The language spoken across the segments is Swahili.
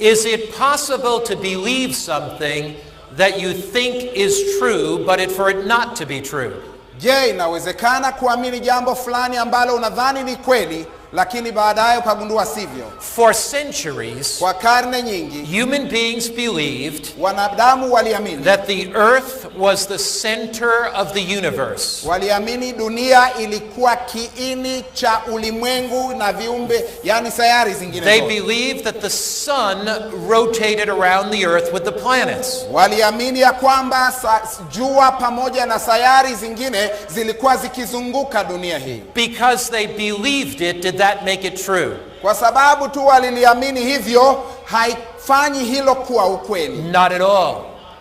Is it possible to believe something that you think is true, but for it not to be true? Je, inawezekana kuamini jambo fulani ambalo unadhani ni kweli lakini baadaye ukagundua sivyo? For centuries, kwa karne nyingi, human beings believed wanadamu waliamini that the earth was the center of the universe. Waliamini dunia ilikuwa kiini cha ulimwengu na viumbe, yani sayari zingine zote. They believed that the sun rotated around the earth with the planets. Waliamini ya kwamba jua pamoja na sayari zingine zilikuwa zikizunguka dunia hii. Because they believed it, did that make it true? Kwa sababu tu waliliamini hivyo, haifanyi hilo kuwa ukweli. Not at all.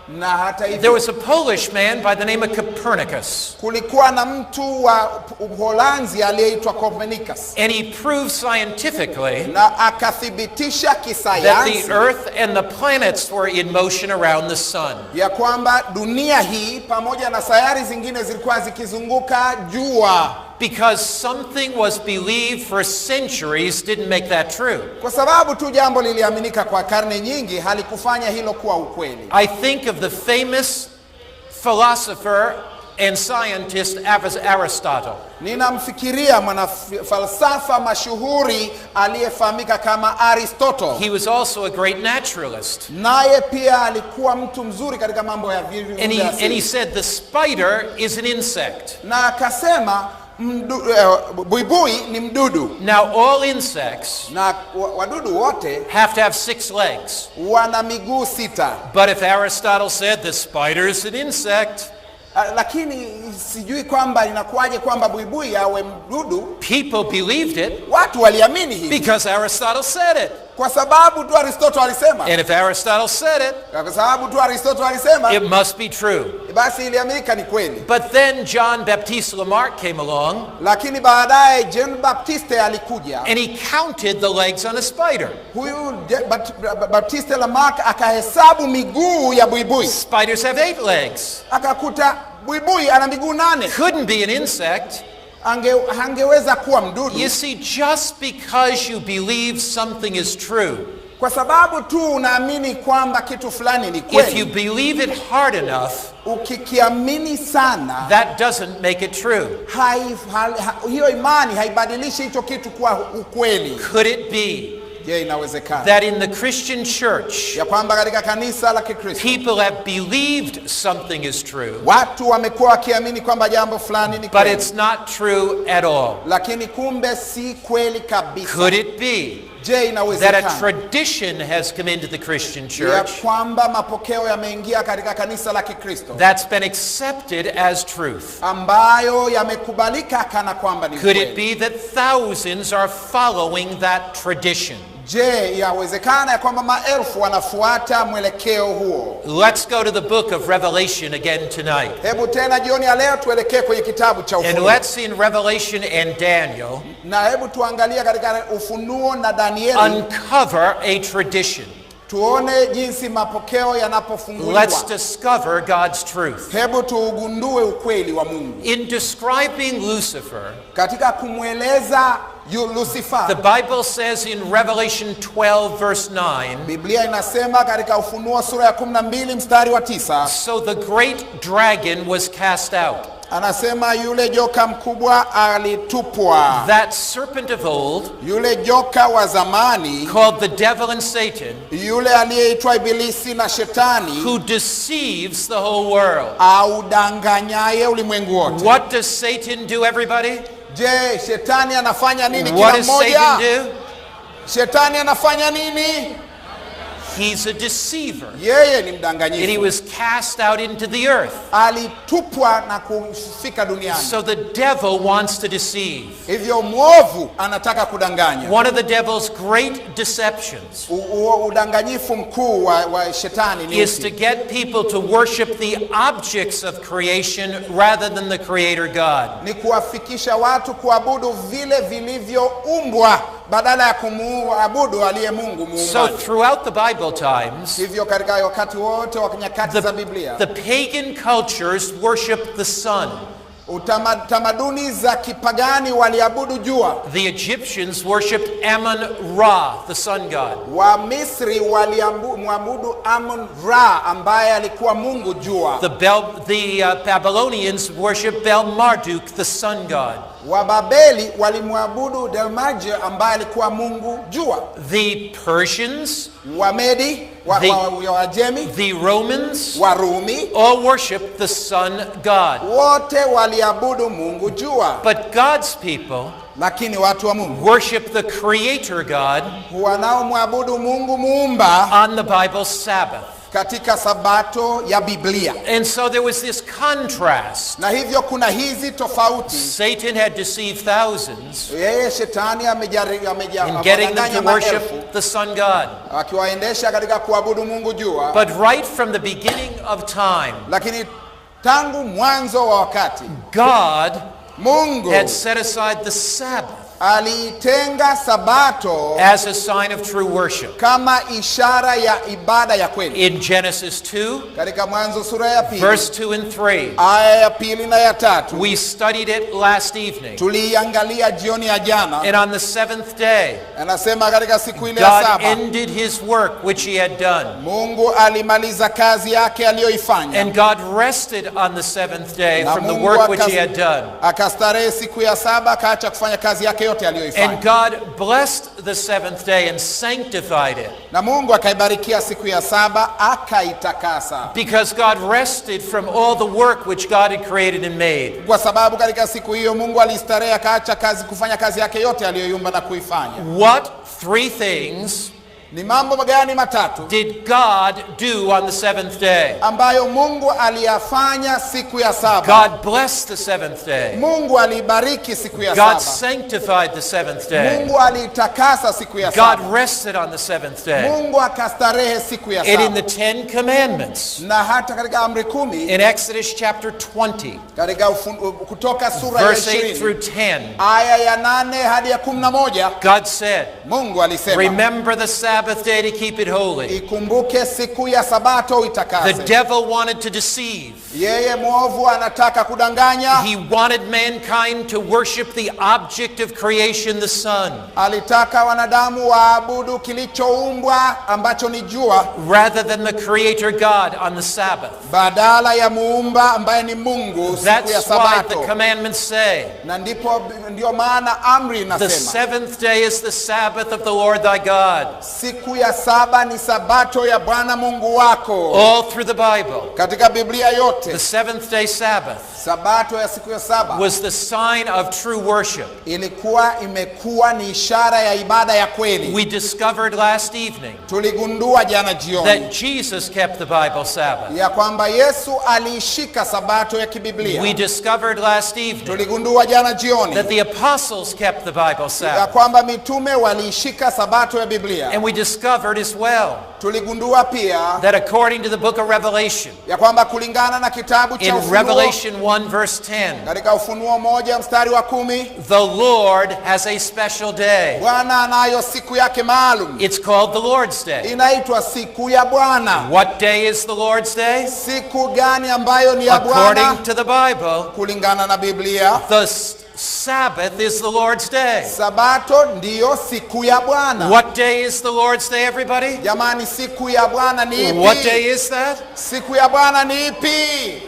Na hata hivyo, there was a Polish man by the name of Copernicus. Kulikuwa na mtu wa Uholanzi aliyeitwa Copernicus. And he proved scientifically na akathibitisha kisayansi that the earth and the planets were in motion around the sun. Ya kwamba dunia hii pamoja na sayari zingine zilikuwa zikizunguka jua. Because something was believed for centuries didn't make that true. Kwa sababu tu jambo liliaminika kwa karne nyingi halikufanya hilo kuwa ukweli. I think of the famous philosopher and scientist Aristotle. Ninamfikiria mwanafalsafa mashuhuri aliyefahamika kama Aristotle. He was also a great naturalist. Naye pia alikuwa mtu mzuri katika mambo ya viumbe asili. And he said the spider is an insect. Na akasema buibui ni mdudu. Now all insects na wadudu wote have to have 6 legs. Wana miguu 6. But if Aristotle said the spider is an insect, lakini sijui kwamba inakuwaje kwamba buibui awe mdudu. People believed it. Watu waliamini hivi. Because Aristotle said it. Kwa sababu tu Aristotle alisema. And if Aristotle said it, kwa sababu tu Aristotle alisema, it must be true. Basi iliaminika ni kweli. But then John Baptiste Lamarck came along. Lakini baadaye Jean Baptiste alikuja. And he counted the legs on a spider. Huyu Baptiste Lamarck akahesabu miguu ya buibui. Spiders have 8 legs. Akakuta buibui ana miguu 8. Couldn't be an insect. Hangeweza kuwa mdudu. You see, just because you believe something is true, kwa sababu tu unaamini kwamba kitu fulani ni kweli, if you believe it hard enough, ukikiamini sana, that doesn't make it true. Hiyo imani haibadilishi hicho kitu kuwa ukweli. Could it be that in the Christian church, ya kwamba katika kanisa la Kikristo, people have believed something is true, watu wamekuwa wakiamini kwamba jambo fulani ni kweli, but it's not true at all? Lakini kumbe si kweli kabisa. Could it be that a tradition has come into the Christian church, ya kwamba mapokeo yameingia katika kanisa la Kikristo, that's been accepted as truth, ambayo yamekubalika kana kwamba ni kweli? Could it be that thousands are following that tradition? Je, yawezekana ya kwamba maelfu wanafuata mwelekeo huo? Let's go to the book of Revelation again tonight. Hebu tena jioni ya leo tuelekee kwenye kitabu cha Ufunuo. And let's see in Revelation and Daniel, na hebu tuangalia katika Ufunuo na Danieli, uncover a tradition. Tuone jinsi mapokeo yanapofunguliwa. Let's discover God's truth. Hebu tuugundue ukweli wa Mungu. In describing Lucifer, katika kumweleza Lucifer, the Bible says in Revelation 12 verse 9, Biblia inasema katika Ufunuo sura ya 12 mstari wa 9, so the great dragon was cast out. Anasema yule joka mkubwa alitupwa. That serpent of old, yule joka wa zamani, called the devil and Satan, yule aliyeitwa Ibilisi na Shetani, who deceives the whole world. Audanganyaye ulimwengu wote. What does Satan do, everybody? Je, Shetani anafanya nini kila mmoja? What does Satan do? Shetani anafanya nini? He's a deceiver. Yeye ni mdanganyifu. And he was cast out into the earth. Alitupwa na kufika duniani. So the devil wants to deceive. Hivyo mwovu anataka kudanganya. One of the devil's great deceptions udanganyifu mkuu wa Shetani ni is to get people to worship the objects of creation rather than the creator God. Ni kuwafikisha watu kuabudu vile vilivyoumbwa badala ya kumuabudu aliye Mungu muumbaji. So throughout the Bible times, hivyo katika wakati wote wa nyakati za Biblia, the pagan cultures worship the sun. tamaduni za kipagani waliabudu jua. The Egyptians worshipped Amun-Ra, the sun god. Wa Misri waliabudu Amun-Ra ambaye alikuwa mungu jua. The Babylonians worshipped Bel-Marduk, the sun god. Wa Babeli walimwabudu Delmarje ambaye alikuwa mungu jua. The Persians, Wamedi, Wajemi, the Romans, Warumi, all worshipped the sun god. wote waliabudu mungu jua. But God's people Lakini watu wa Mungu worship the creator God wanaomwabudu Mungu muumba on the Bible's Sabbath. katika sabato ya Biblia. And so there was this contrast. Na hivyo kuna hizi tofauti. Satan had deceived thousands Yeye shetani in getting them to worship the sun god. akiwaendesha katika kuabudu Mungu jua. But right from the beginning of time, Lakini tangu mwanzo wa wakati God Mungu had set aside the Sabbath alitenga sabato as a sign of true worship. kama ishara ya ibada ya kweli. In Genesis 2, Katika Mwanzo sura ya pili verse 2 and 3, aya ya pili na ya tatu we studied it last evening. tuliangalia jioni ya jana. And on the seventh day, Anasema katika siku ile ya God saba ended his work which he had done. Mungu alimaliza kazi yake aliyoifanya. And God rested on the seventh day Na from the Mungu work which he had done. akastarehe siku ya saba, akaacha kufanya kazi yake yote aliyoifanya. And God blessed the seventh day and sanctified it. Na Mungu akaibarikia siku ya saba, akaitakasa. Because God rested from all the work which God had created and made. Kwa sababu katika siku hiyo Mungu alistarehe, akaacha kufanya kazi yake yote aliyoiumba na kuifanya. What three things Ni mambo gani matatu did God do on the seventh day? ambayo Mungu aliyafanya siku ya saba? God blessed the seventh day. Mungu alibariki siku ya God saba. sanctified the seventh day. Mungu alitakasa siku ya saba. God rested on the seventh day. Mungu akastarehe siku ya And in saba. the Ten Commandments, Na hata katika amri 10 in Exodus chapter 20, katika Kutoka sura ya verse 8 20 through 10, aya ya 8 hadi ya 11, God said, Mungu alisema, remember the Sabbath day to keep it holy. ikumbuke siku ya sabato The itakase. devil wanted to deceive. Yeye mwovu anataka kudanganya. He wanted mankind to worship the object of creation, the sun, Alitaka wanadamu waabudu kilichoumbwa ambacho ni jua, rather than the creator God on the Sabbath. badala ya muumba ambaye ni Mungu siku ya That's why the sabato. commandments say, Na ndio maana amri the inasema seventh day is the Sabbath of the Lord thy God. siku ya saba ni sabato ya Bwana Mungu wako. All through the Bible, Katika Biblia the yote seventh day Sabbath sabato ya siku ya saba was the sign of true worship. imekuwa ni ishara ya ibada ya kweli. We discovered last evening Tuligundua jana jioni that Jesus kept the Bible Sabbath. ya kwamba Yesu aliishika sabato ya kibiblia. We discovered last evening Tuligundua jana jioni that the apostles kept the Bible ya Sabbath. kwamba mitume waliishika sabato ya Biblia. And we discovered as well Tuligundua pia that according to the book of Revelation, ya kwamba kulingana na kitabu cha in Ufunuo, Revelation 1 verse 10, katika Ufunuo 1 mstari wa 10, the Lord has a special day. Bwana anayo siku yake maalum. It's called the Lord's Day. Inaitwa siku ya Bwana. What day is the Lord's Day? Siku gani ambayo ni ya Bwana? According to the Bible, Kulingana na Biblia, the Sabbath is the Lord's day. sabato ndiyo siku ya Bwana. What day is the Lord's day, everybody? Jamani, siku ya Bwana ni ipi? What day is that? Siku ya Bwana ni ipi?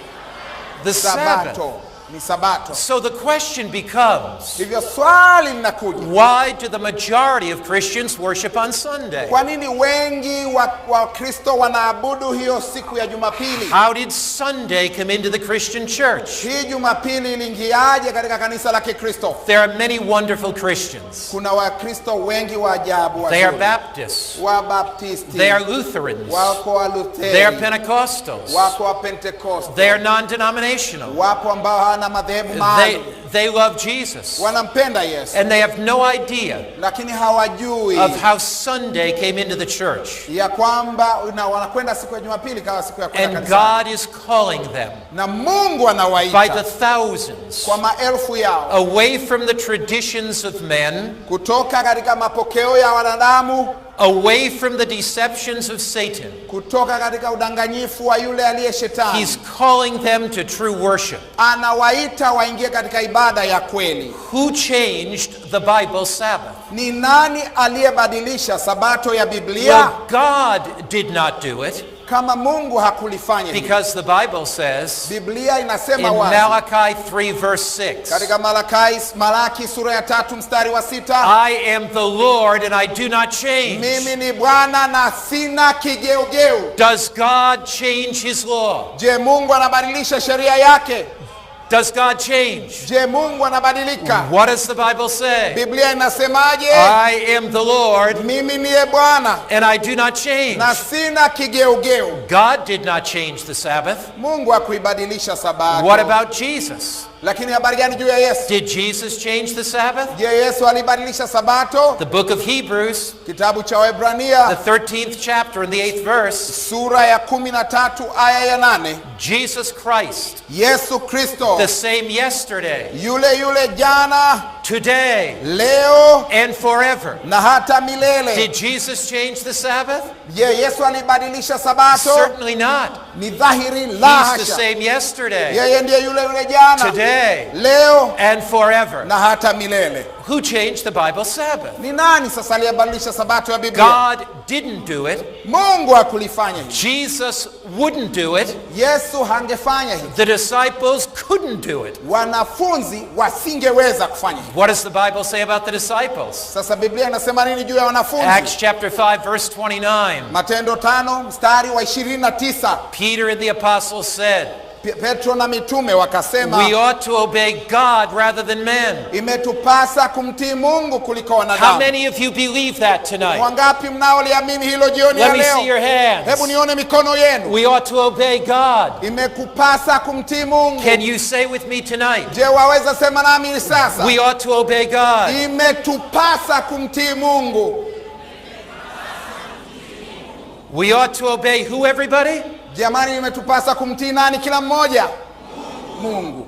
The Sabbath. Sabato. Ni sabato. So the question becomes, Hivyo swali linakuja, why do the majority of Christians worship on Sunday? kwa nini wengi wa Kristo wanaabudu hiyo siku ya Jumapili? How did Sunday come into the Christian church? Hii Jumapili iliingiaje katika kanisa la Kikristo? There are many wonderful Christians. Kuna Wakristo wengi wa ajabu They are wazuri. Baptists. Wa Baptisti, They are Lutherans. wako wa They are Lutheri, Pentecostals. wako wa Pentekoste, They are non-denominational. wapo ambao hawana madhehebu maalum. They love Jesus. Wanampenda Yesu, And they have no idea lakini hawajui of how Sunday came into the church. ya kwamba wanakwenda siku ya Jumapili kama siku ya kwenda And kanisani. God is calling them Na Mungu by anawaita the thousands kwa maelfu yao away from the traditions of men, kutoka katika mapokeo ya wanadamu, away from the deceptions of Satan. kutoka katika udanganyifu wa yule aliye shetani. He's calling them to true worship. Anawaita waingie katika ibada ya kweli. Who changed the Bible Sabbath? Ni nani aliyebadilisha sabato ya Biblia? Well, God did not do it. Kama Mungu hakulifanya hivyo. Because the Bible says Biblia inasema in wazi Malachi 3 verse 6, katika Malaki sura ya 3 mstari wa 6, I am the Lord and I do not change. mimi ni Bwana na sina kigeugeu. Does God change his law? Je, Mungu anabadilisha sheria yake? Does God change? Je, Mungu anabadilika? What does the Bible say? Biblia inasemaje? I am the Lord Mimi niye Bwana and I do not change. na sina kigeugeu. God did not change the Sabbath. Mungu hakuibadilisha sabato. What about Jesus? Lakini habari gani juu ya Yesu? Did Jesus change the Sabbath? Je, Yesu alibadilisha sabato? The book of Hebrews, Kitabu cha Waebrania the 13th chapter and the 8th verse, sura ya 13 aya ya 8, Jesus Christ, Yesu Kristo the same yesterday, yule jana, today, leo and forever. na hata milele. Did Jesus change the Sabbath? Je, Yesu alibadilisha sabato? Certainly not. Ni dhahiri la He's the hasha. same yesterday, Yeye ndiye yule jana, today, leo and forever. na hata milele. Who changed the Bible Sabbath? Ni nani sasa aliyebadilisha sabato ya Biblia? God didn't do it. Mungu hakulifanya hivyo. Jesus wouldn't do it. Yesu hangefanya hivyo. The disciples couldn't do it. Wanafunzi wasingeweza kufanya hivyo. What does the Bible say about the disciples? Sasa Biblia inasema nini juu ya wanafunzi? Acts chapter 5 verse 29. Matendo 5 mstari wa 29. Peter and the apostles said, Petro na mitume wakasema, we ought to obey God rather than men. imetupasa kumtii Mungu kuliko How wanadamu. many of you believe that tonight? Wangapi mnaoliamini hilo jioni ya Let me see your leo? Hebu hands. nione mikono yenu. We ought to obey God. Imekupasa kumtii Mungu. Can you say with me tonight? Je, waweza sema nami sasa? We ought to obey God. Imetupasa kumtii Mungu. We ought to obey who, everybody? Jamani, imetupasa kumtii nani? Kila mmoja? Mungu.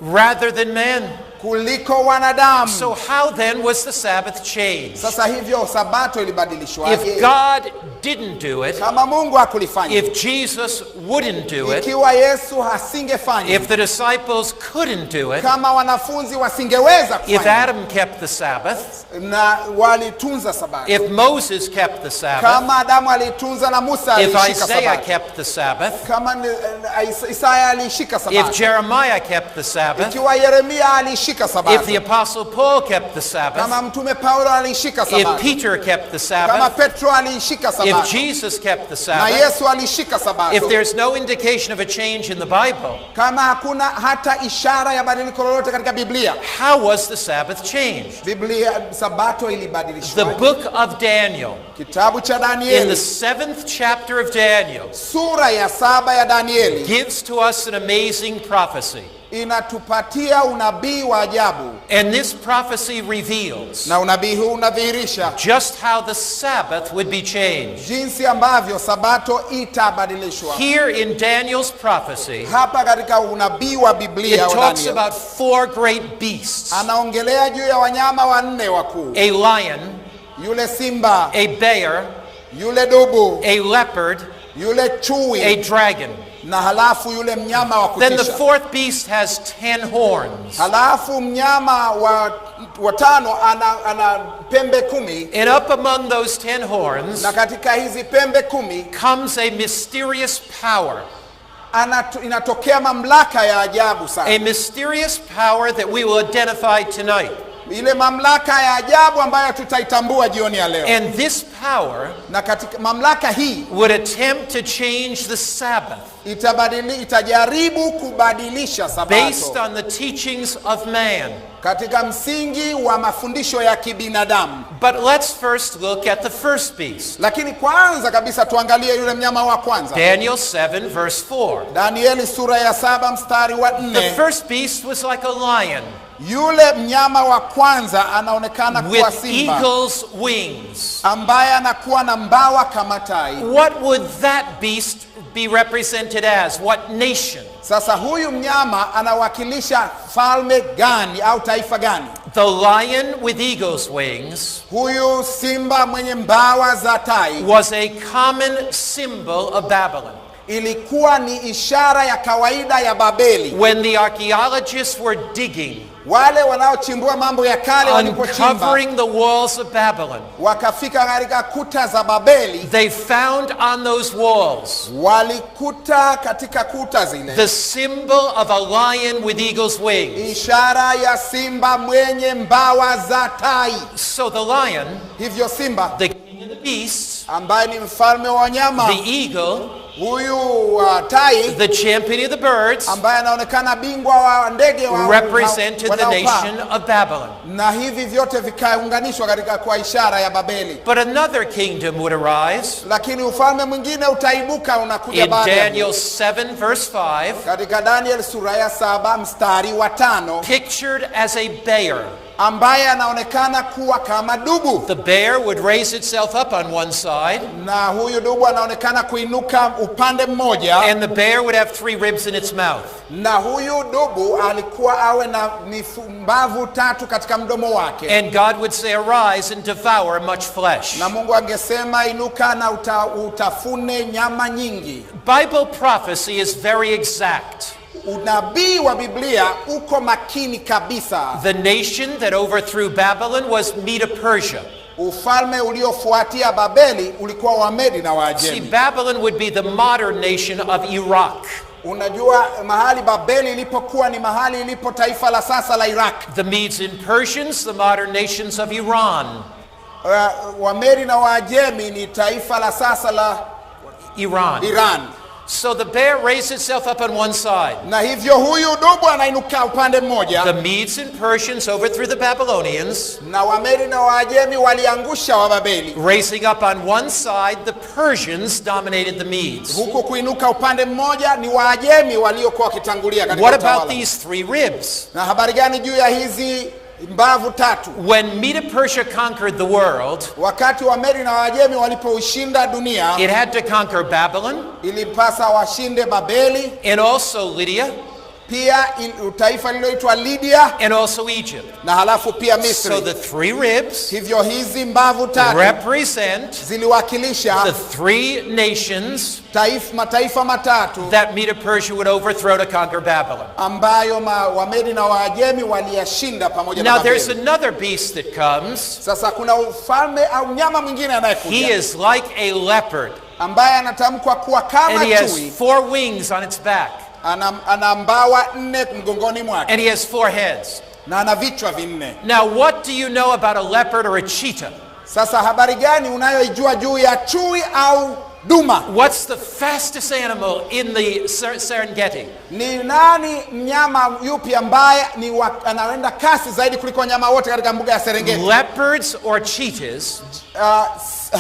Rather than men. Kuliko wanadamu. So how then was the Sabbath changed? Sasa hivyo sabato ilibadilishwaje? If God didn't do it, Kama Mungu hakulifanya, if Jesus wouldn't do it, ikiwa Yesu hasingefanya, if the disciples couldn't do it, kama wanafunzi wasingeweza if kufanya, Adam kept the Sabbath, na walitunza sabato, if Moses kept the Sabbath, kama Adamu alitunza na Musa if alishika Isaiah sabato, kept the Sabbath, kama Isaya alishika if sabato, Jeremiah kept the Sabbath, ikiwa Yeremia alishika if sabato, the Apostle Paul kept the Sabbath, kama mtume Paulo alishika if sabato, Peter kept the kama Sabbath, Petro alishika if sabato, Jesus kept the na Sabbath, Yesu alishika sabato, if there's no indication of a change in the Bible, kama hakuna hata ishara ya badiliko lolote katika Biblia, how was the Sabbath changed? Biblia sabato The ilibadilishwa. book of Daniel, Kitabu cha in the Danieli 7th chapter of Daniel, sura ya 7 ya Danieli gives to us an amazing prophecy. inatupatia unabii wa ajabu, And this prophecy reveals na unabii huu unadhihirisha just how the Sabbath would be changed. jinsi ambavyo sabato itabadilishwa. Here in Daniel's prophecy, Hapa katika unabii wa it Biblia wa talks Danieli about 4 great beasts: anaongelea juu ya wanyama wanne wakuu, a lion, yule simba, a bear, yule dubu, a leopard, yule a chui, dragon. na halafu yule mnyama wa Then the kutisha. 4th beast has 10 horns. Halafu mnyama wa tano ana pembe 10, And up among those 10 horns na katika hizi pembe 10 comes a mysterious power. inatokea mamlaka ya ajabu sana. A mysterious power that we will identify tonight. Ile mamlaka ya ajabu ambayo tutaitambua jioni ya leo. And this power Na katika mamlaka hii would attempt to change the Sabbath itajaribu kubadilisha based sabato on the teachings of man. katika msingi wa mafundisho ya kibinadamu. But let's first look at the first beast. Lakini kwanza kabisa tuangalie yule mnyama wa kwanza. Daniel 7 verse 4. Danieli sura ya 7 mstari wa The 4. first beast was like a lion Yule mnyama wa kwanza anaonekana kuwa with simba eagle's wings. ambaye anakuwa na mbawa kama tai. What would that beast be represented as? What nation? Sasa huyu mnyama anawakilisha falme gani au taifa gani? The lion with eagle's wings Huyu simba mwenye mbawa za tai was a common symbol of Babylon. ilikuwa ni ishara ya kawaida ya Babeli. When the archaeologists were digging, Wale wanaochimbua mambo ya kale walipochimba uncovering the walls of Babylon, wakafika katika kuta za Babeli, they found on those walls walikuta katika kuta zile the symbol of a lion with eagle's wings. ishara ya simba mwenye mbawa za tai. So the lion, Hivyo simba the king of the beasts, ambaye ni mfalme wa wanyama, the eagle, huyu tai the champion of the birds, ambaye anaonekana bingwa wa ndege represented the wanaopaa. nation of Babylon. Na hivi vyote vikaunganishwa katika kwa ishara ya Babeli. But another kingdom would arise Lakini ufalme mwingine utaibuka, unakuja in baada ya Daniel 7 verse 5, katika Daniel sura ya 7 mstari wa 5, pictured as a bear. ambaye anaonekana kuwa kama dubu, The bear would raise itself up on one side, na huyu dubu anaonekana kuinuka upande mmoja, and the bear would have 3 ribs in its mouth. na huyu dubu alikuwa awe na mbavu 3 katika mdomo wake. And God would say, arise and devour much flesh. Na Mungu angesema inuka na utafune nyama nyingi. Bible prophecy is very exact. Unabii wa Biblia uko makini kabisa. The nation that overthrew Babylon was Medo-Persia. Ufalme uliofuatia Babeli ulikuwa wa Medi na See, Waajemi. Babylon would be the modern nation of Iraq. Unajua mahali Babeli ilipokuwa ni mahali ilipo taifa la sasa la Iraq. The Medes and Persians, the modern nations of Iran. Wamedi na Waajemi ni taifa la sasa la Iran. So the bear raised itself up on one side. Na hivyo huyu dubu anainuka upande mmoja. The Medes and Persians overthrew the Babylonians. Na Wamedi na Waajemi waliangusha Wababeli. Raising up on one side, the Persians dominated the Medes. Huku kuinuka upande mmoja ni Waajemi waliokuwa wakitangulia katika What utawala. about these 3 ribs? Na habari gani juu ya hizi mbavu 3? When Medo-Persia conquered the world, Wakati Wamedi na Waajemi walipoushinda dunia, it had to conquer Babylon ilipasa washinde Babeli, and also Lydia pia taifa lililoitwa Lydia, and also Egypt. na halafu pia So Misri. the 3 ribs Hivyo hizi mbavu 3 represent ziliwakilisha the 3 nations mataifa matatu that Medo-Persia would overthrow to conquer Babylon. ambayo Wamedi na Waajemi waliyashinda pamoja na Now there's Babeli. another beast that comes. Sasa kuna ufalme au mnyama mwingine He anayekuja is like a leopard, ambaye anatamkwa kuwa and kama he has chui. 4 wings on its back, Ana mbawa 4 mgongoni mwake and he has 4 heads. na ana vichwa 4. Now what do you know about a leopard or a cheetah? Sasa habari gani unayoijua juu ya chui au duma? What's the fastest animal in the Serengeti? Ni nani mnyama yupi ambaye anaenda kasi zaidi kuliko wanyama wote katika mbuga ya Serengeti? Leopards or cheetahs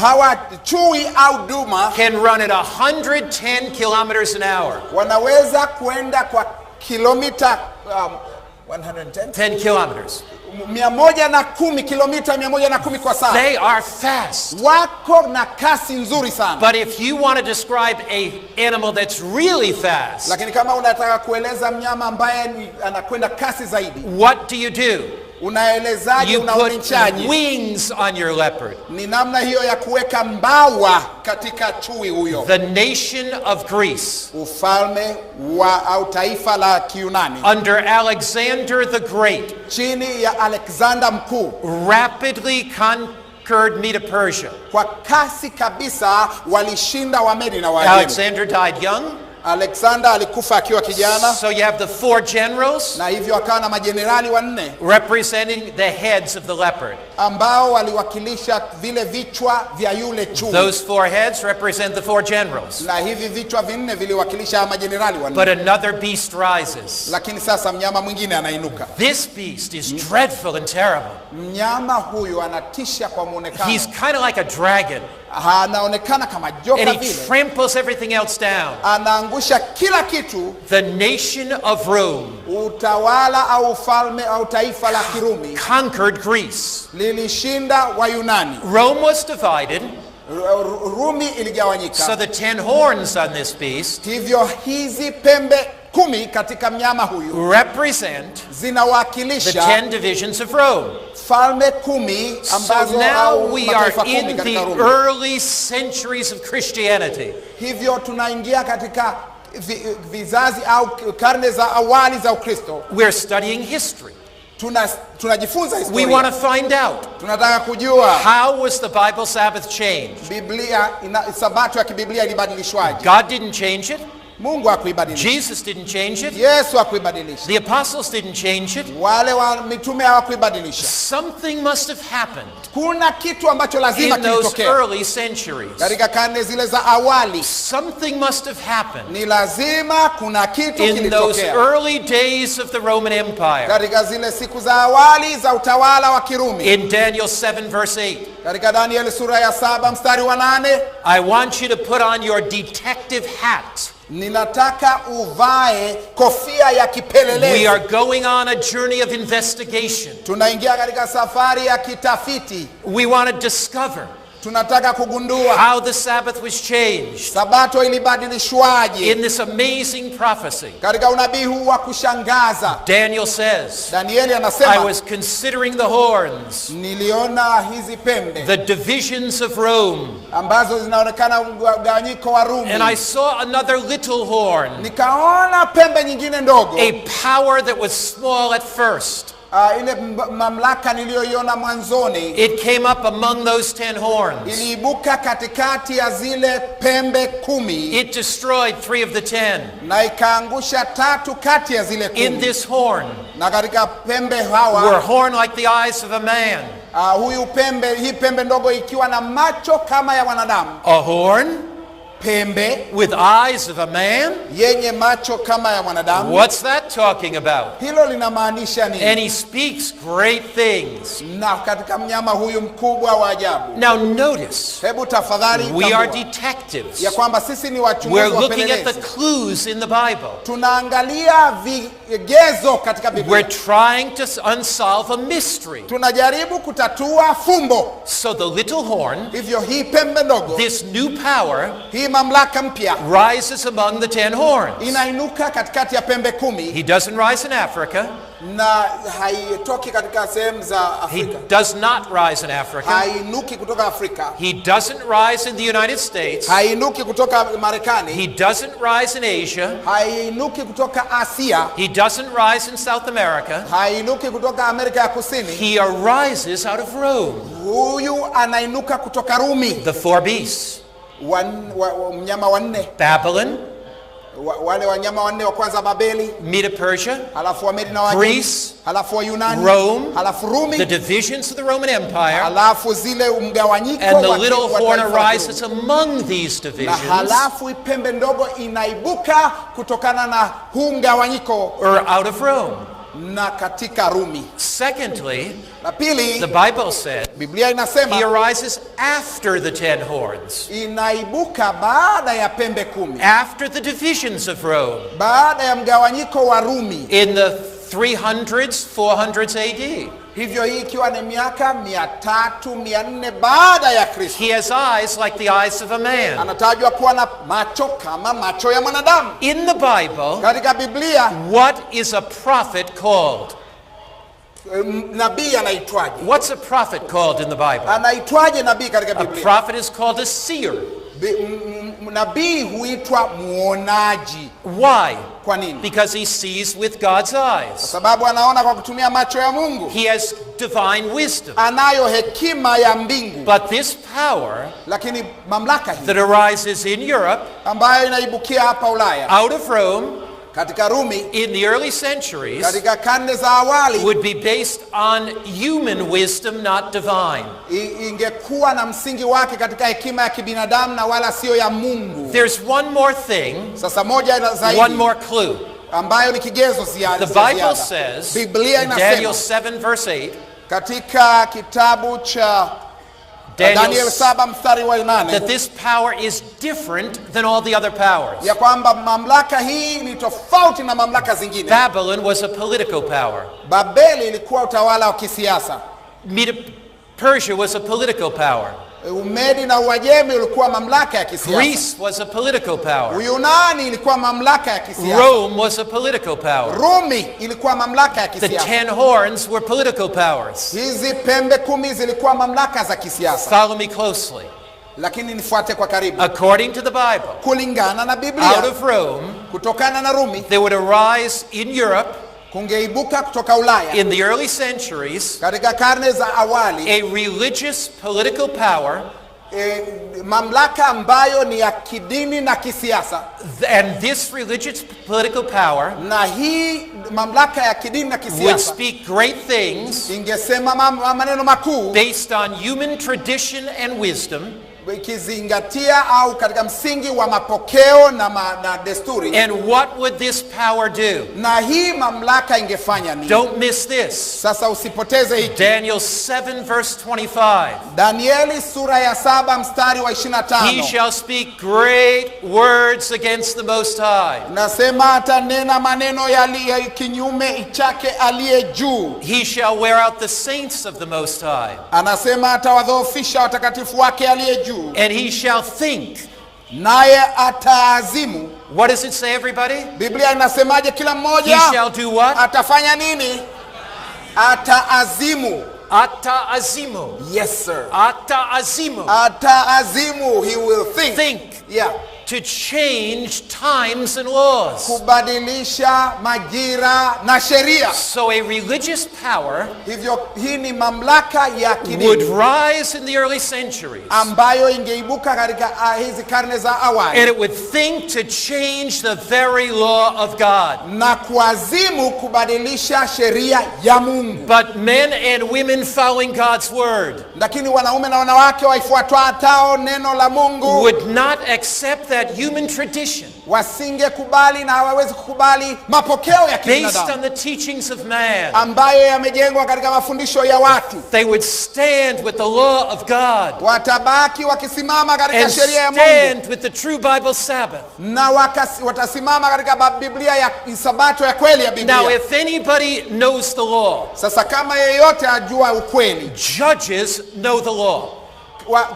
Hawa chui au duma can run at 110 kilometers an hour. wanaweza kwenda kwa kilomita 110 10 kilometers. 110 kilomita 110 kwa saa. They are fast. Wako na kasi nzuri sana. But if you want to describe a animal that's really fast, Lakini kama unataka kueleza mnyama ambaye anakwenda kasi zaidi, what do you do? unaelezaje? You put Unaonyeshaje? wings on your leopard. Ni namna hiyo ya kuweka mbawa katika chui huyo. The nation of Greece, Ufalme wa au taifa la Kiyunani under Alexander the Great, chini ya Alexander Mkuu, rapidly conquered Medo-Persia. kwa kasi kabisa walishinda Wamedi na Waajemi. Alexander died young, Alexander alikufa akiwa kijana, so you have the 4 generals na hivyo akawa na majenerali 4 representing the heads of the leopard. ambao waliwakilisha vile vichwa vya yule chui. Those 4 heads represent the 4 generals. Na hivi vichwa 4 viliwakilisha majenerali 4. But another beast rises. Lakini sasa mnyama mwingine anainuka. This beast is dreadful and terrible. Mnyama huyu anatisha kwa muonekano. He's kind of like a dragon, Anaonekana kama joka and he vile. tramples everything else down. Anaangusha kila kitu. The nation of Rome Utawala au ufalme au taifa la Kirumi conquered Greece. lilishinda Wayunani. Rome was divided, Rumi iligawanyika. so the 10 horns on this beast Hivyo hizi pembe 10 katika mnyama huyu represent the zinawakilisha 10 divisions of Rome. falme 10 So ambazo now au we are mataifa 10 in the katika Rumi. early centuries of Christianity. Hivyo tunaingia katika vizazi au karne za awali za Ukristo. We're studying history. Tunajifunza We historia. want to find out, Tunataka kujua how was the Bible Sabbath changed? Biblia sabato ya kibiblia ilibadilishwaje? God didn't change it. Mungu hakuibadilisha. Jesus didn't change it. Yesu hakuibadilisha. The apostles didn't change it. Wale wa mitume hawakuibadilisha. Something must have happened Kuna kitu ambacho lazima in those kilitokea early centuries. katika karne zile za awali. Something must have happened Ni lazima kuna kitu in those kilitokea early days of the Roman Empire. katika zile siku za awali za utawala wa Kirumi. In Daniel 7 verse 8, Katika Danieli sura ya 7 mstari wa 8, I want you to put on your detective hat. ninataka uvae kofia ya kipelelezi. We are going on a journey of investigation. Tunaingia katika safari ya kitafiti. We want to discover Tunataka kugundua how the Sabbath was changed sabato ilibadilishwaje in this amazing prophecy. katika unabii huu wa kushangaza. Daniel says, Danieli I anasema, was considering the horns, niliona hizi pembe the divisions of Rome, ambazo zinaonekana mgawanyiko wa Rumi. and I saw another little horn, Nikaona pembe nyingine ndogo, a power that was small at first. ile mamlaka niliyoiona mwanzoni It came up among those 10 horns. iliibuka katikati ya zile pembe 10 It destroyed 3 of the 10. na ikaangusha 3 kati ya zile In 10. this horn Na katika pembe were hawa horn like the eyes of a man. hii pembe ndogo ikiwa na macho kama ya wanadamu. A horn Pembe with eyes of a man? yenye macho kama ya mwanadamu. What's that talking about? Hilo linamaanisha And nini? he speaks great things. Na katika mnyama huyu mkubwa wa ajabu. Now notice, Hebu tafadhali we are tambua detectives. ya kwamba sisi ni We're wachunguzi looking at the wapelelezi. clues in the Bible. Tunaangalia vigezo katika We're Biblia. trying to unsolve a mystery. Tunajaribu kutatua fumbo. So the little horn, Hivyo hii pembe ndogo, this new power, hii mamlaka mpya rises among the 10 horns. inainuka katikati ya pembe 10 He doesn't rise in Africa. na haitoki katika sehemu za He Afrika. does not rise in Africa. Hainuki kutoka Afrika. He doesn't rise in the United States. Hainuki kutoka Marekani. He doesn't rise in Asia. Hainuki kutoka Asia. He doesn't rise in South America. Hainuki kutoka Amerika ya Kusini. He arises out of Rome. Huyu anainuka kutoka Rumi. The 4 beasts. Mnyama wanne, Babylon, wale wanyama wanne wa kwanza Babeli, Medo Persia, halafu Wamedi na Wajemi, Greece, halafu wa Yunani, Rome, halafu Rumi, the divisions of the Roman Empire, halafu zile mgawanyiko and the wa little wa horn taifa la arises Kirumi. among these Na divisions, halafu pembe ndogo inaibuka kutokana na huu mgawanyiko or out of Rome. na katika Rumi. Secondly, La pili, the Bible said Biblia he inasema arises after the 10 horns, inaibuka baada ya pembe 10, after the divisions of Rome, baada ya mgawanyiko wa Rumi. in the 300s, 400s AD. Hivyo hii ikiwa ni miaka 300 400 baada ya Kristo. He has eyes like the eyes of a man. Anatajwa kuwa na macho kama macho ya mwanadamu. In the Bible, Katika Biblia what is a prophet called? nabii anaitwaje? What's a prophet called in the Bible? Anaitwaje nabii katika A Biblia? prophet is called a seer. Nabii huitwa muonaji. Why? Kwa nini? Because he sees with God's eyes. Sababu anaona kwa kutumia macho ya Mungu. He has divine wisdom. Anayo hekima ya mbingu. But this power Lakini mamlaka hii that arises in Europe, ambayo inaibukia hapa Ulaya, out of Rome, katika Rumi, in the early centuries, katika karne za awali, would be based on human wisdom, not divine. ingekuwa na msingi wake katika hekima ya kibinadamu na wala sio ya Mungu. There's one more thing, Sasa moja zaidi, one more clue. ambayo ni kigezo ziada. The Bible says, Biblia in Daniel inasema 7 verse 8, katika kitabu cha Daniel 7 mstari wa 8 that this power is different than all the other powers. ya kwamba mamlaka hii ni tofauti na mamlaka zingine. Babylon was a political power. Babeli ilikuwa utawala wa kisiasa. Medo Persia was a political power. Umedi na Uajemi ulikuwa mamlaka ya kisiasa. Greece was a political power. Uyunani ilikuwa mamlaka ya kisiasa. Rome was a political power. Rumi ilikuwa mamlaka ya The kisiasa. 10 horns were political powers. Hizi pembe 10 zilikuwa mamlaka za kisiasa. Follow me closely. Lakini nifuate kwa karibu. According to the Bible, kulingana na Biblia, out of Rome, kutokana na Rumi, there would arise in Europe, kungeibuka kutoka Ulaya, in the early centuries, katika karne za awali, a religious political power, mamlaka ambayo ni ya kidini na kisiasa. And this religious political power na hii mamlaka ya kidini na kisiasa would speak great things ingesema maneno makuu based on human tradition and wisdom, ikizingatia au katika msingi wa mapokeo na desturi. And what would this power do? Na hii mamlaka ingefanya nini? Don't miss this. Sasa usipoteze hiki. Daniel 7 verse 25. Danieli sura ya 7 mstari wa 25. He shall speak great words against the Most High. Nasema atanena maneno yaliyo kinyume chake aliye juu. He shall wear out the saints of the Most High. Anasema atawadhoofisha watakatifu wake aliye juu. And he shall think. Naye ataazimu. What does it say, everybody? Biblia inasemaje kila mmoja? He shall do what? Atafanya nini? Ataazimu. Ataazimu. Yes, sir. Ataazimu. Ataazimu. He will think. Think. Yeah. To change times and laws. Kubadilisha majira na sheria. So a religious power hivyo hii ni mamlaka ya kidini would rise in the early centuries, ambayo ingeibuka katika hizi karne za awali, and it would think to change the very law of God, na kuazimu kubadilisha sheria ya Mungu. But men and women following God's word, lakini wanaume na wanawake waifuatao neno la Mungu, would not accept that human tradition, wasingekubali na hawawezi kukubali mapokeo ya kibinadamu based on the teachings of man, ambayo yamejengwa katika mafundisho ya watu. They would stand with the law of God, watabaki wakisimama katika and sheria ya Mungu, stand with the true Bible Sabbath, na watasimama katika Biblia ya Sabato ya kweli ya Biblia. Now if anybody knows the law, sasa kama yeyote ajua ukweli, judges know the law.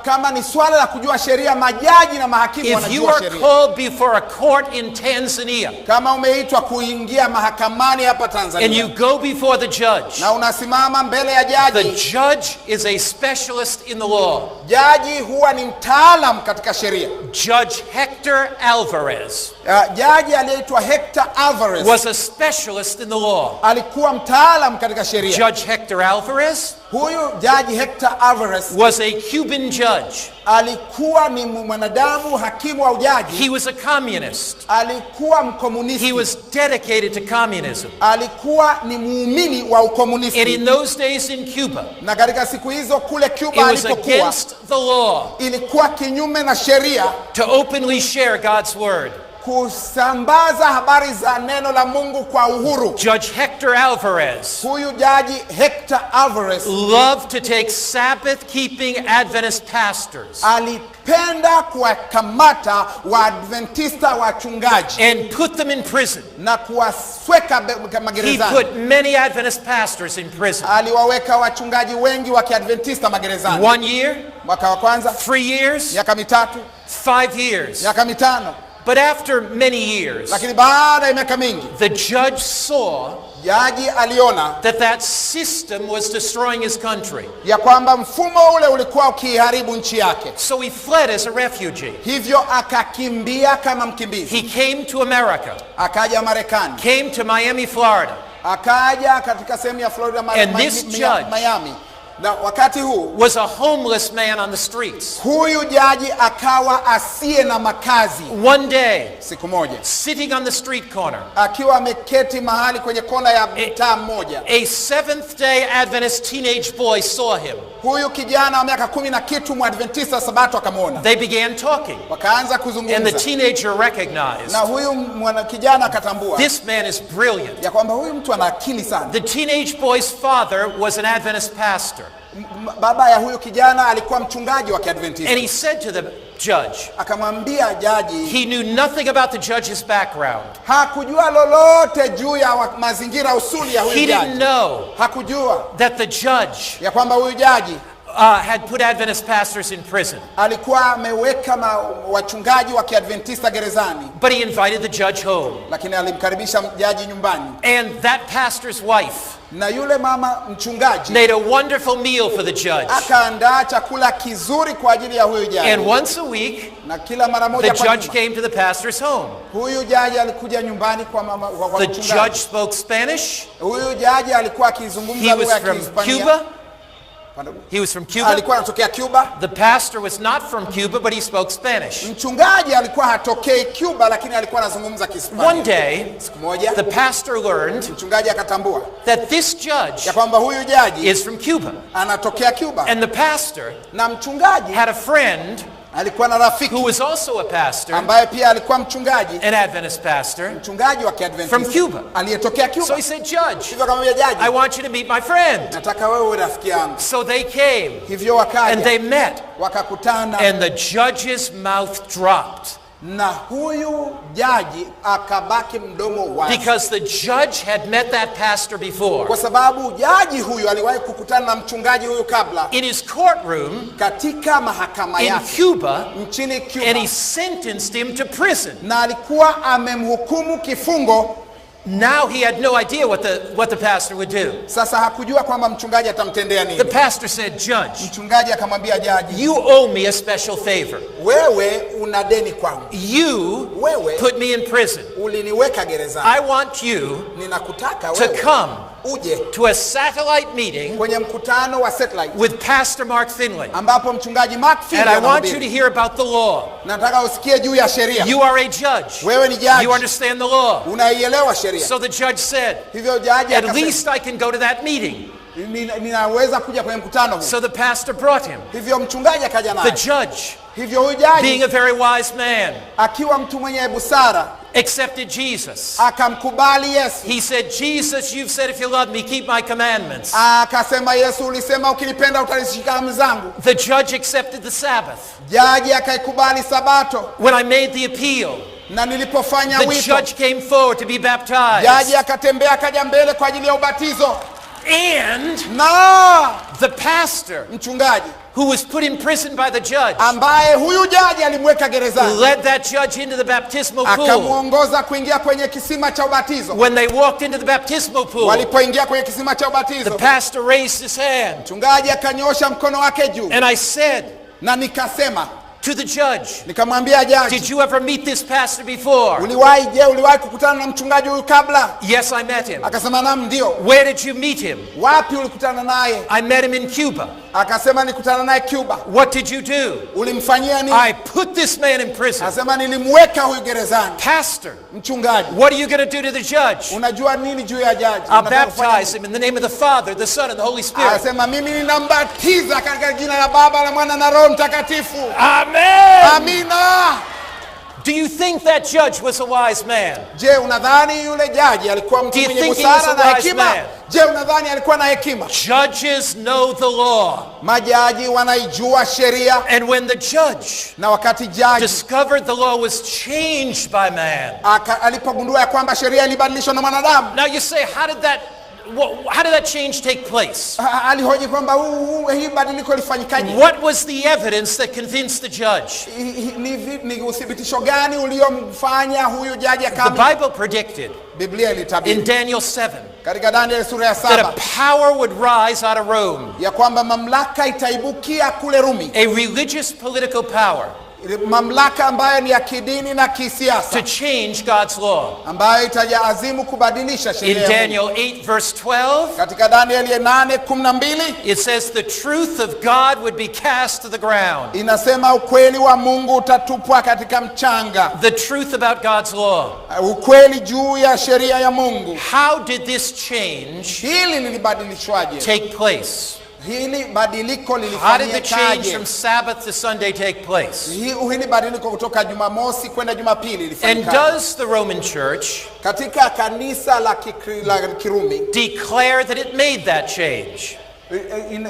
Kama ni swala la kujua sheria, majaji na mahakimu wanajua sheria. If you are called before a court in Tanzania, kama umeitwa kuingia mahakamani hapa Tanzania, and you go before the judge, na unasimama mbele ya jaji, the judge is a specialist in the law. Jaji huwa ni mtaalam katika sheria. Judge Hector Alvarez, jaji aliyeitwa Hector Alvarez, was a specialist in the law. Alikuwa mtaalam katika sheria. Judge Hector Alvarez, huyu jaji Hector Alvarez, was a Cuban judge. Alikuwa ni mwanadamu hakimu au jaji. He was a communist. Alikuwa mkomunisti. He was dedicated to communism. Alikuwa ni muumini wa ukomunisti. And in those days in Cuba, na katika siku hizo kule Cuba alipokuwa, it was against the law, ilikuwa kinyume na sheria, to openly share God's word, kusambaza habari za neno la Mungu kwa uhuru. Judge Hector Alvarez, huyu jaji Hector Alvarez, loved to take Sabbath-keeping Adventist pastors, alipenda kuwakamata Waadventista wachungaji, and put them in prison. na kuwasweka magerezani. He put many Adventist pastors in prison. Aliwaweka wachungaji wengi wa Kiadventista magerezani. 1 year, mwaka wa kwanza, 3 years, miaka mitatu, 5 years, miaka mitano. But after many years, lakini baada ya miaka mingi, the judge saw jaji aliona that system was destroying his country, ya kwamba mfumo ule ulikuwa ukiharibu nchi yake. So he fled as a refugee. Hivyo akakimbia kama mkimbizi. He came to America. Akaja Marekani. Came to Miami, Florida. Akaja katika sehemu ya Florida, and this judge, Miami. Na wakati huu, was a homeless man on the streets. Huyu jaji akawa asiye na makazi. One day, siku moja, sitting on the street corner, akiwa ameketi mahali kwenye kona ya mtaa mmoja, a Seventh-day Adventist teenage boy saw him. Huyu kijana wa miaka 10 na kitu Mwadventista Sabato akamwona. They began talking. Wakaanza kuzungumza. And the teenager recognized. Na huyu kijana akatambua. This man is brilliant. Ya kwamba huyu mtu ana akili sana. The teenage boy's father was an Adventist pastor. Baba ya huyu kijana alikuwa mchungaji wa Kiadventista. And he said to the judge, akamwambia jaji, he knew nothing about the judge's background. Hakujua lolote juu ya mazingira usuli ya huyu jaji. He didn't know hakujua that the judge ya kwamba huyu jaji had put Adventist pastors in prison. Alikuwa ameweka wachungaji wa Kiadventista gerezani. But he invited the judge home. Lakini alimkaribisha jaji nyumbani. And that pastor's wife na yule mama mchungaji made a wonderful meal for the judge. Akaandaa chakula kizuri kwa ajili ya huyu jaji. And once a week, na kila mara moja the judge came to the pastor's home. Huyu jaji alikuja nyumbani kwa mama kwa mchungaji. The judge spoke Spanish. Huyu jaji alikuwa akizungumza lugha ya Kihispania. He was from Cuba. Alikuwa anatokea Cuba. The pastor was not from Cuba, but he spoke Spanish. Mchungaji alikuwa hatokei Cuba, lakini alikuwa anazungumza Kihispania. One day, siku moja, the pastor learned mchungaji akatambua that this judge ya kwamba huyu jaji is from Cuba. Anatokea Cuba. And the pastor na mchungaji had a friend alikuwa na rafiki who was also a pastor, ambaye pia alikuwa mchungaji, an Adventist pastor, mchungaji wa Kiadventista from Cuba, aliyetokea Cuba. So he said, Judge, hivyo akamwambia jaji, I want you to meet my friend. Nataka wewe uwe rafiki yangu. So they came, hivyo wakaja, and they met, wakakutana, and the judge's mouth dropped. Na huyu jaji akabaki mdomo wazi. Because the judge had met that pastor before. Kwa sababu jaji huyu aliwahi kukutana na mchungaji huyu kabla. In his courtroom, katika mahakama yake, in Cuba, nchini Cuba. And he sentenced him to prison. Na alikuwa amemhukumu kifungo. Now he had no idea what the pastor would do. Sasa hakujua kwamba mchungaji atamtendea nini. The pastor said, Judge, mchungaji akamwambia jaji, you owe me a special favor. Wewe una deni kwangu. Wewe put me in prison. Uliniweka gerezani. I want you ninakutaka wewe to come uje to a satellite meeting kwenye mkutano wa satellite with Pastor Mark Finley. Ambapo mchungaji Mark Finley, and I want you to hear about the law. Nataka usikie juu ya sheria. You are a judge. Wewe ni jaji. You understand the law. Unaielewa sheria. So the judge said, hivyo jaji at least I can go to that meeting. Ninaweza kuja kwenye mkutano huu. So the pastor brought him. Hivyo mchungaji akaja naye. The judge, hivyo huyu jaji, being a very wise man, akiwa mtu mwenye busara, accepted Jesus. Akamkubali Yesu. He said, Jesus, you've said if you love me, keep my commandments. Akasema, Yesu ulisema ukinipenda utazishika amri zangu. The judge accepted the Sabbath. Jaji akaikubali Sabato. When I made the appeal, na nilipofanya the wito, judge came forward to be baptized. Jaji akatembea akaja mbele kwa ajili ya ubatizo. And the pastor, mchungaji, who was put in prison by the judge, ambaye huyu jaji alimweka gerezani, led that judge into the baptismal pool. Akamuongoza kuingia kwenye kisima cha ubatizo. When they walked into the baptismal pool, walipoingia kwenye kisima cha ubatizo, the pastor raised his hand. Mchungaji akanyosha mkono wake juu. And I said, na nikasema to the judge, nikamwambia jaji, did you ever meet this pastor before? Uliwahi kukutana na mchungaji huyu kabla? Yes, I met him. Akasema naam, ndio. Where did you meet him? Wapi ulikutana naye? I met him in Cuba. Akasema nikutana naye Cuba. What did you do? Ulimfanyia nini? I put this man in prison. Akasema nilimweka huyu gerezani. Pastor, mchungaji, what are you going to do to the judge? Unajua nini juu ya jaji? I'll baptize him in the name of the Father, the Son, and the Holy Spirit. Akasema mimi ninambatiza katika jina la Baba, la Mwana na Roho Mtakatifu. Amen. Amina. Do you think that judge was a wise man? Je, unadhani yule jaji alikuwa mtu mwenye busara na hekima? Je, unadhani alikuwa na hekima? Judges know the law. Majaji wanaijua sheria. And when the judge, na wakati jaji, discovered the law was changed by man, alipogundua ya kwamba sheria ilibadilishwa na mwanadamu. Now you say, how did that change take place? Alihoji kwamba hii badiliko lifanyikaje? What was the evidence that convinced the judge? Ni uthibitisho gani uliomfanya huyu jaji akaamini? The Bible predicted, Biblia ilitabiri, in Daniel 7, katika Daniel sura ya 7, that a power would rise out of Rome. Ya kwamba mamlaka itaibukia kule Rumi. A religious political power. Mamlaka ambayo ni ya kidini na kisiasa. To change God's law. Ambayo itajazimu kubadilisha sheria. In Daniel 8 verse 12, katika Daniel 8:12, it says the truth of God would be cast to the ground. Inasema ukweli wa Mungu utatupwa katika mchanga. The truth about God's law. Ukweli juu ya sheria ya Mungu. How did this change hili lilibadilishwaje? Take place? Hili badiliko lilifanyikaje? How did the change from Sabbath to Sunday take place? Hili badiliko kutoka Jumamosi kwenda Jumapili lilifanyikaje? And does the Roman Church, katika kanisa la Kirumi, declare that it made that change?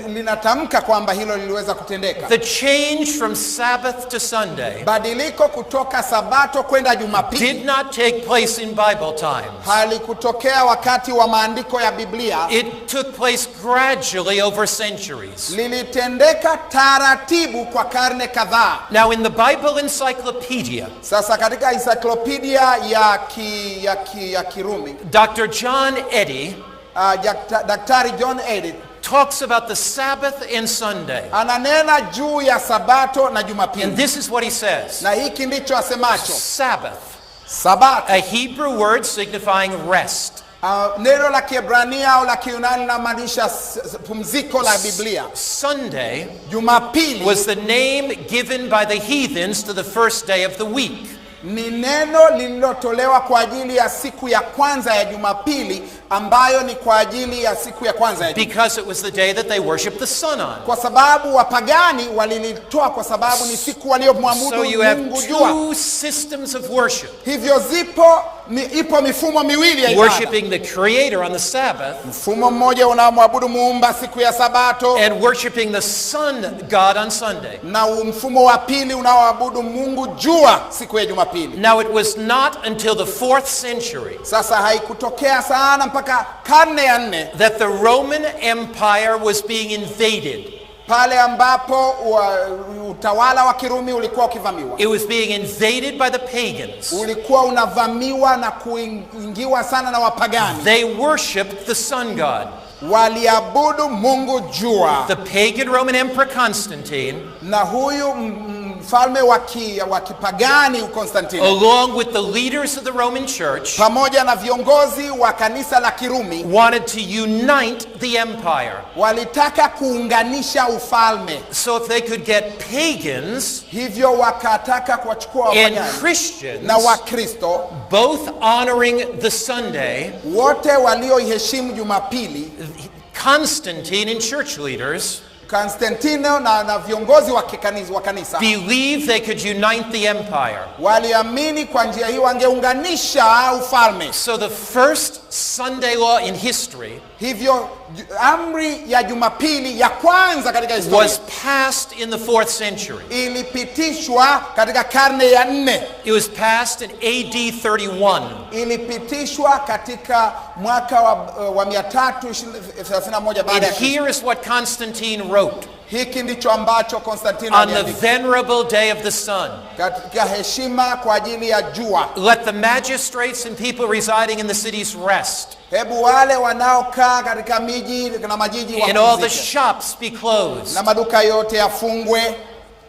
linatamka kwamba hilo liliweza kutendeka. The change from Sabbath to Sunday Badiliko kutoka Sabato kwenda Jumapili did not take place in Bible times. halikutokea wakati wa maandiko ya Biblia. It took place gradually over centuries. Lilitendeka taratibu kwa karne kadhaa. Now in the Bible encyclopedia, Sasa katika encyclopedia ya Kirumi, Dr. John Eddy Daktari John Eddy talks about the Sabbath and Sunday. ananena juu ya Sabato na And Jumapili. this is what he says. Na hiki ndicho asemacho. Sabbath, Sabato, a Hebrew word signifying rest. neno la Kiebrania au la Kiyunani linamaanisha pumziko la Biblia. Sunday Jumapili was the name given by the heathens to the first day of the week. ni neno lililotolewa kwa ajili ya siku ya kwanza ya Jumapili, ambayo ni kwa ajili ya siku ya kwanza ya Jumapili. Because it was the day that they worshiped the sun on. Kwa sababu wapagani walilitoa kwa sababu ni siku waliomwabudu So you have Mungu jua. two systems of worship. Hivyo ipo mifumo miwili ya ibada. Worshiping the Creator on the Sabbath Mfumo mmoja unaomwabudu Muumba siku ya Sabato, and worshiping the sun god on Sunday. na mfumo wa pili unaoabudu Mungu jua siku ya Jumapili. Now it was not until the 4th century Sasa haikutokea sana mpaka karne ya 4 that the Roman Empire was being invaded. pale ambapo utawala wa Kirumi ulikuwa ukivamiwa. It was being invaded by the pagans. Ulikuwa unavamiwa na kuingiwa sana na wapagani. They worshipped the sun god. Waliabudu Mungu jua. The pagan Roman Emperor Constantine, Na huyu mfalme wa kipagani Konstantino, along with the leaders of the Roman Church, pamoja na viongozi wa kanisa la Kirumi, wanted to unite the empire. walitaka kuunganisha ufalme. So if they could get pagans Hivyo wakataka kuwachukua and wapagani Christians, na Wakristo, both honoring the Sunday, wote walioiheshimu Jumapili. Constantine and church leaders Konstantino na viongozi wa kanisa believed they could unite the empire. waliamini kwa njia hii wangeunganisha ufalme. So the first Sunday law in history Hivyo amri ya Jumapili ya kwanza katika historia was passed in the 4th century. ilipitishwa katika karne ya 4. It was passed in AD 31. Ilipitishwa katika mwaka wa 331 baada And ya Kristo. here is what Constantine wrote Hiki ndicho ambacho Konstantino on the aliandika venerable day of the sun. katika heshima kwa ajili ya jua. Let the magistrates and people residing in the cities rest, Hebu wale wanaokaa katika miji na majiji and all the wapumzike, shops be closed. na maduka yote yafungwe.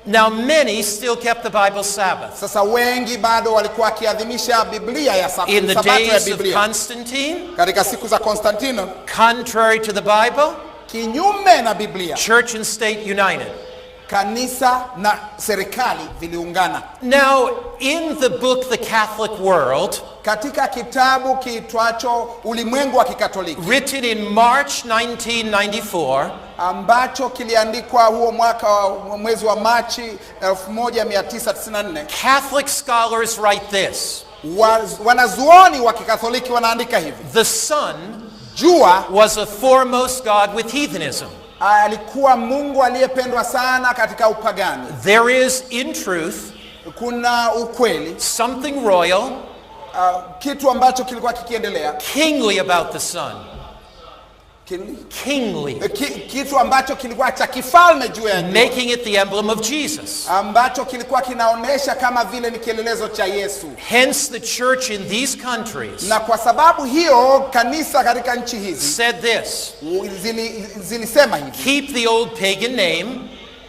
Now many still kept the Bible Sabbath. Sasa wengi bado walikuwa wakiadhimisha Biblia ya In the Sabato ya days of Biblia Constantine, katika siku za Konstantino, contrary to the Bible, kinyume na Biblia. church and state united. Kanisa na serikali viliungana. Now, in the book The Catholic World, Katika kitabu kiitwacho Ulimwengu wa Kikatoliki, written in March 1994, ambacho kiliandikwa huo mwaka wa mwezi wa Machi 1994, Catholic scholars write this: wanazuoni wa Kikatoliki wanaandika hivi: the sun jua was a foremost god with heathenism. alikuwa Mungu aliyependwa sana katika upagani. There is, in truth, Kuna ukweli, something royal, kitu ambacho kilikuwa kikiendelea, kingly about the sun. Kingly, kitu ambacho kilikuwa cha kifalme juu ya jua, making it the emblem of Jesus. ambacho kilikuwa kinaonesha kama vile ni kielelezo cha Yesu. Hence, the church in these countries Na kwa sababu hiyo kanisa katika nchi hizi said this: zilisema hivi: keep the old pagan name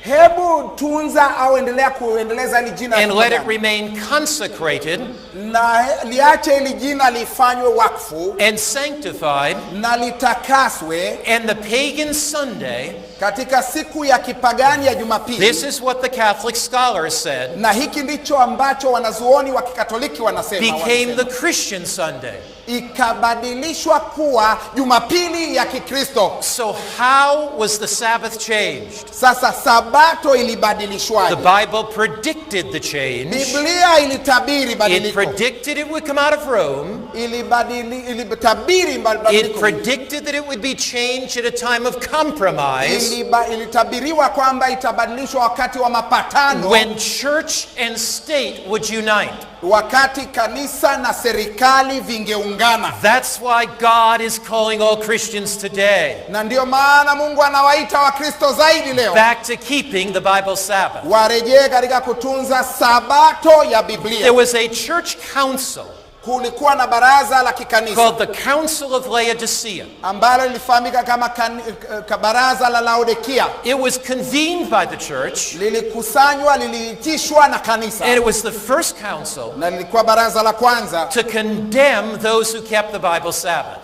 hebu tunza au endelea kuendeleza hili jina and let it kipagani, remain consecrated na liache hili jina lifanywe wakfu and sanctified, na litakaswe and the pagan Sunday, katika siku ya kipagani ya Jumapili. this is what the Catholic scholars said, Na hiki ndicho ambacho wanazuoni wa Kikatoliki wanasema, became the Christian Sunday. ikabadilishwa kuwa Jumapili ya Kikristo. So how was the Sabbath changed? Sasa Sabato ilibadilishwaje? The Bible predicted the change. Biblia ilitabiri It badiliko. predicted it would come out of Rome. Ilitabiri badiliko. It predicted that it would be changed at a time of compromise. Ilitabiriwa kwamba itabadilishwa wakati wa mapatano. When church and state would unite. Wakati kanisa na serikali vingeungana. That's why God is calling all Christians today. Na ndio maana Mungu anawaita Wakristo zaidi leo. Back to keeping the Bible Sabbath. Warejee katika kutunza Sabato ya Biblia. There was a church council. Kulikuwa na baraza la kikanisa called the Council of Laodicea. ambalo lilifahamika kama baraza la Laodicea. It was convened by the church. Lilikusanywa, liliitishwa na kanisa. And it was the first council na lilikuwa baraza la kwanza to condemn those who kept the Bible Sabbath.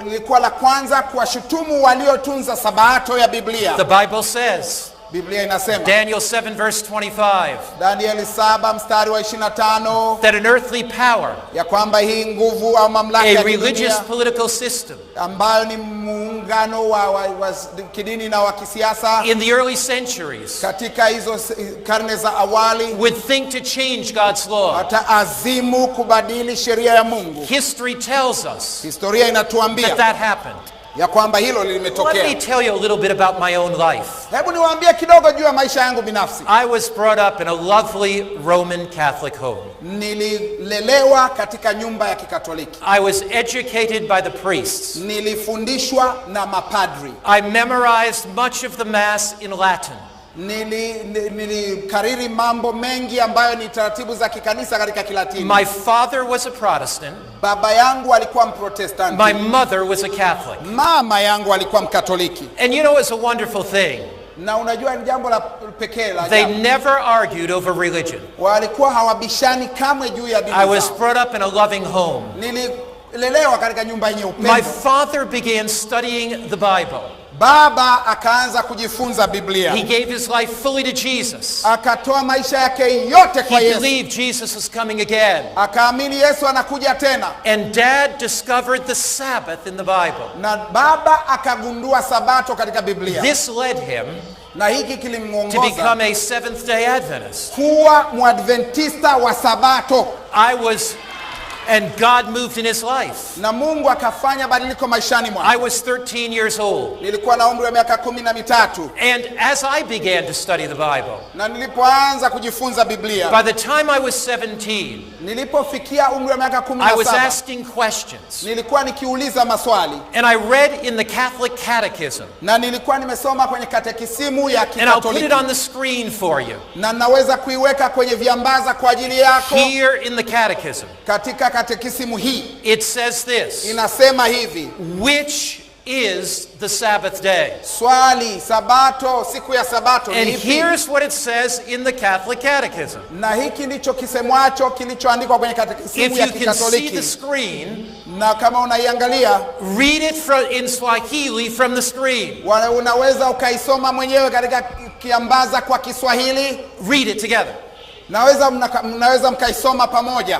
Lilikuwa la kwanza kuwashutumu waliotunza Sabato ya Biblia. The Bible says, Biblia inasema, Daniel 7 verse 25, Daniel 7 mstari wa 25, that an earthly power, ya kwamba hii nguvu au mamlaka ya religious kidunia, political system, ambayo ni muungano wa kidini na wa kisiasa in the early centuries, katika hizo karne za awali, would think to change God's law. wataazimu kubadili sheria ya Mungu. History tells us Historia inatuambia that happened. ya kwamba hilo Let me limetokea. tell you a little bit about my own life. Hebu niwaambie kidogo juu ya maisha yangu binafsi. I was brought up in a lovely Roman Catholic home. Nililelewa katika nyumba ya Kikatoliki. I was educated by the priests. Nilifundishwa na mapadri. I memorized much of the Mass in Latin. Nilikariri mambo mengi ambayo ni taratibu za kikanisa katika Kilatini. My father was a Protestant. Baba yangu alikuwa Mprotestanti. My mother was a Catholic. Mama yangu alikuwa Mkatoliki. And you know, it's a wonderful thing. Na unajua ni jambo la pekee la They ajabu. never argued over religion. Walikuwa hawabishani kamwe juu ya dini I was zao. brought up in a loving home. Nililelewa katika nyumba yenye upendo. My father began studying the Bible. Baba akaanza kujifunza Biblia. He gave his life fully to Jesus. Akatoa maisha yake yote kwa He Yesu. believed Jesus was coming again. Akaamini Yesu anakuja tena. And Dad discovered the Sabbath in the Bible. Na baba akagundua Sabato katika Biblia. This led him na hiki to kilimuongoza become a Seventh-day Adventist. kuwa Mwadventista wa Sabato. And God moved in his life. Na Mungu akafanya badiliko maishani mwangu. I was 13 years old. Nilikuwa na umri wa miaka 13. And as I began to study the Bible, na nilipoanza kujifunza Biblia, by the time I was 17, nilipofikia umri wa miaka 17, I was asking questions. nilikuwa nikiuliza maswali. And I read in the Catholic Catechism. Na nilikuwa nimesoma kwenye katekisimu ya Kikatoliki. And I'll put it on the screen for you. Na naweza kuiweka kwenye viambaza kwa ajili yako. Here in the Catechism. Katika katekisimu hii. It says this. Inasema hivi. Which is the Sabbath day? Swali, Sabato, siku ya Sabato ni And ipi? here's what it says in the Catholic Catechism. Na hiki ndicho kisemwacho kilichoandikwa kwenye katekisimu ya If you can see the Kikatoliki. screen, na kama unaiangalia, read it in Swahili from the screen. Unaweza ukaisoma mwenyewe katika kiambaza kwa Kiswahili. Read it together. Mnaweza mkaisoma pamoja.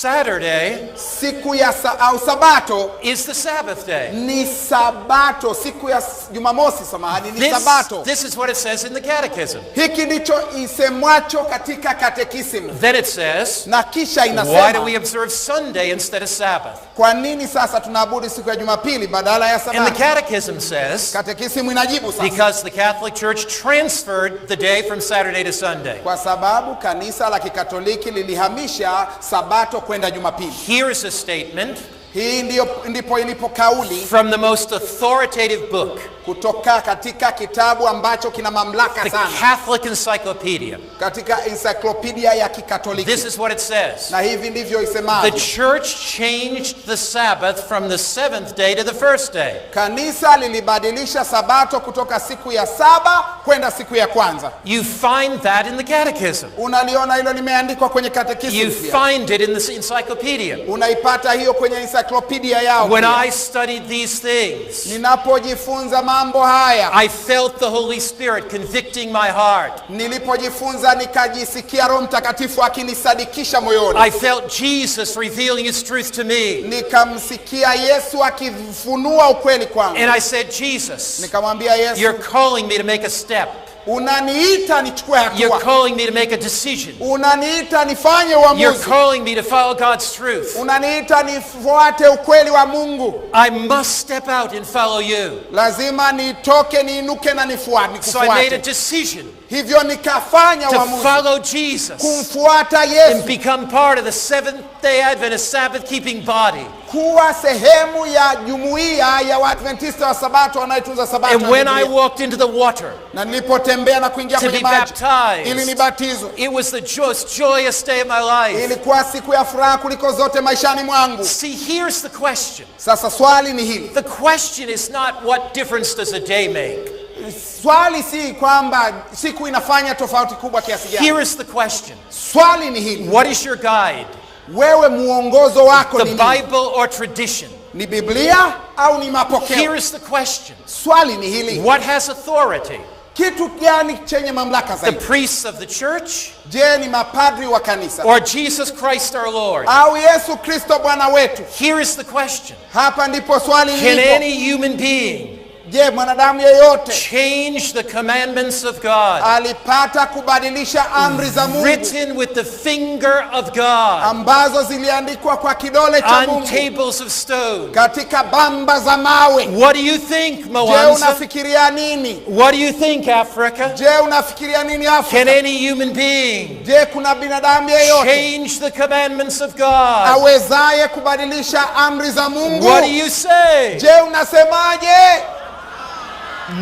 Saturday, siku ya au Sabato, is the Sabbath day. Ni Sabato, siku ya Jumamosi, samahani, ni Sabato. This is what it says in the Catechism. Hiki ndicho isemwacho katika katekisimu. Then it says, na kisha inasema, why do we observe Sunday instead of Sabbath? Kwa nini sasa tunaabudu siku ya Jumapili badala ya Sabato? And the Catechism says, katekisimu inajibu sasa, because the Catholic Church transferred the day from Saturday to Sunday. Kwa sababu kanisa la Kikatoliki lilihamisha Sabato kwenda Jumapili. Here is a statement. Hii ndipo ilipo kauli from the most authoritative book, kutoka katika kitabu ambacho kina mamlaka sana, the Catholic Encyclopedia. Katika encyclopedia ya Kikatoliki. This is what it says. Na hivi ndivyo isemavyo. The church changed the Sabbath from the seventh day to the first day. Kanisa lilibadilisha Sabato kutoka siku ya saba kwenda siku ya kwanza. You find that in the Catechism. Unaliona hilo limeandikwa kwenye katekisimu. You find it in the encyclopedia. Unaipata hiyo kwenye encyclopedia yao. When I studied these things, ninapojifunza mambo haya, I felt the Holy Spirit convicting my heart. nilipojifunza nikajisikia Roho Mtakatifu akinisadikisha moyoni. I felt Jesus revealing his truth to me. Nikamsikia Yesu akifunua ukweli kwangu. And I said, Jesus, Nikamwambia Yesu, you're calling me to make a step. unaniita nichukue You're hatua. calling me to make a decision. Unaniita nifanye You're uamuzi. calling me to follow God's truth. Unaniita nifuate ukweli wa Mungu. I must step out and follow you. Lazima nitoke, niinuke na nifuate. So I made a decision Hivyo nikafanya to uamuzi follow Jesus kumfuata and Yesu, become part of the Seventh-day Adventist Sabbath-keeping body. kuwa sehemu ya jumuiya ya Waadventista wa Sabato wanaotunza Sabato. And when I walked into the water Na nilipotembea na kuingia to kwenye be maji ili baptized, nibatizwe, it was the most joyous day of my life. ilikuwa siku ya furaha kuliko zote maishani mwangu. See, here's the question. Sasa swali ni hili. The question is not what difference does a day make. Swali si kwamba siku inafanya tofauti kubwa kiasi gani. Here is the question. Swali ni hili. What is your guide? Wewe muongozo wako The ni nini? Bible or tradition? Ni Biblia au ni mapokeo? Here is the question. Swali ni hili. What has authority? Kitu gani chenye mamlaka The zaidi? priests of the church Je, ni mapadri wa kanisa or Jesus Christ our Lord? au Yesu Kristo Bwana wetu? Here is the question. Hapa ndipo swali Can lipo. any human being Je, mwanadamu yeyote change the commandments of God alipata kubadilisha amri za Mungu written with the finger of God ambazo ziliandikwa kwa kidole cha on Mungu tables of stone? katika bamba za mawe? What do you think, Je, Mwanza? unafikiria nini? What do you think, Africa? Je, unafikiria nini Can Afrika? any human being Je, kuna binadamu yeyote change the commandments of God? awezaye kubadilisha amri za Mungu? What do you say? Je, unasemaje?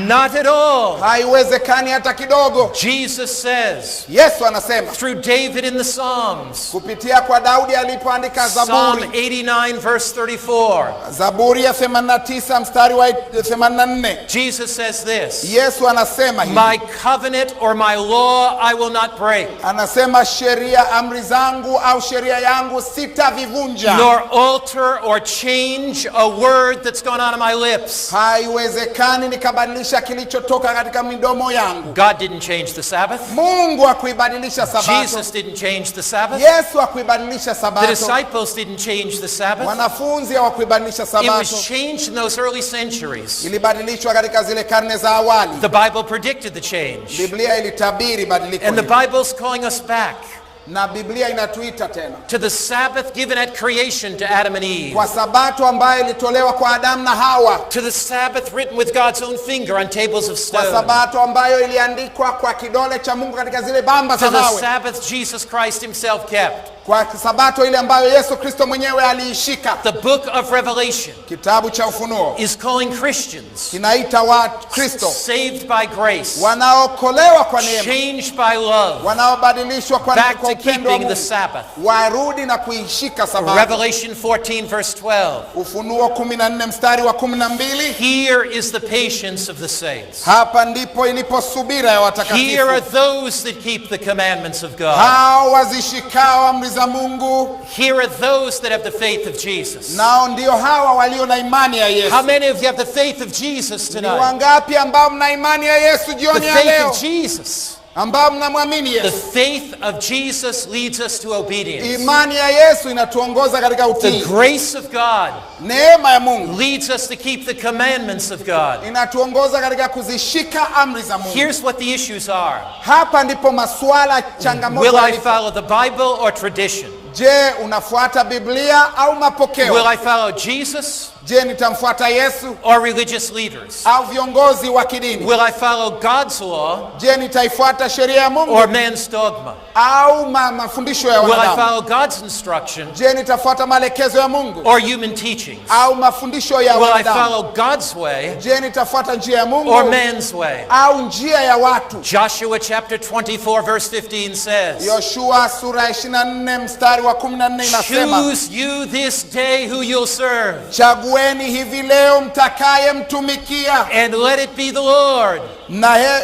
Not at all. Haiwezekani hata kidogo. Jesus says Yesu anasema through David in the Psalms, kupitia kwa Daudi alipoandika Psalm Zaburi, 89 verse 34, Zaburi ya 89 mstari wa 84. Jesus says this, Yesu anasema hivi, my covenant or my law I will not break, anasema sheria, amri zangu au sheria yangu sitavivunja, nor alter or change a word that's gone out of my lips. haiwezekani nikabadilisha kilichotoka katika midomo yangu. God didn't change the Sabbath. Mungu hakuibadilisha Sabato. Jesus didn't change the Sabbath. Yesu hakuibadilisha The Sabato. disciples didn't change the Sabbath. Wanafunzi hawakuibadilisha It Sabato. was changed in those early centuries. Ilibadilishwa katika zile karne za awali. The Bible predicted the change. Biblia ilitabiri badiliko And the hili. Bible's calling us back Na Biblia inatuita tena to the Sabbath given at creation to Adam and Eve, kwa Sabato ambayo ilitolewa kwa Adamu na Hawa, to the Sabbath written with God's own finger on tables of kwa stone, Sabato ambayo iliandikwa kwa kidole cha Mungu katika zile bamba to za the mawe, Sabbath Jesus Christ himself kept. kwa Sabato ile ambayo Yesu Kristo mwenyewe aliishika. The book of Revelation Kitabu cha Ufunuo is calling Christians kinaita Wakristo saved by grace, wanaokolewa kwa neema, changed by love, wanaobadilishwa kwa back kwa to upendo wa keeping the Mungu, Sabbath. warudi na kuishika Sabato. Revelation 14 verse 12. Ufunuo 14 mstari wa 12. Here is the patience of the saints. Hapa ndipo ilipo subira ya Here are watakatifu, those that keep the commandments of God. hao wazishikao amri za Mungu, Here are those that have the faith of Jesus. nao ndio hawa walio na imani ya Yesu. How many of you have the faith of Jesus Ni tonight? wangapi ambao mna imani ya Yesu The jioni ya faith leo, of Jesus. ambao mnamwamini The Yesu? faith of Jesus leads us to obedience. Imani ya Yesu inatuongoza katika The utii. grace of God Neema ya Mungu leads us to keep the commandments of God. inatuongoza katika kuzishika amri za Mungu. Here's what the issues are. Hapa ndipo masuala Will changamoto I yalipo. follow the Bible or tradition? Je, unafuata Biblia au mapokeo? Will I follow Jesus Je, nitamfuata Yesu or religious leaders? au viongozi wa kidini? Will I follow God's law Je, nitaifuata sheria ya Mungu or man's dogma? au mafundisho ya Will I wanadamu? follow God's instruction Je, nitafuata maelekezo ya Mungu or human teachings? au mafundisho ya Will I wanadamu? follow God's way Je, nitafuata njia ya Mungu or man's way? au njia ya watu? Joshua chapter 24 verse 15 says, Yoshua sura ya 24 mstari wa 14 inasema, choose you this day who you'll serve. chagueni chagueni hivi leo mtakaye mtumikia. And let it be the Lord. Na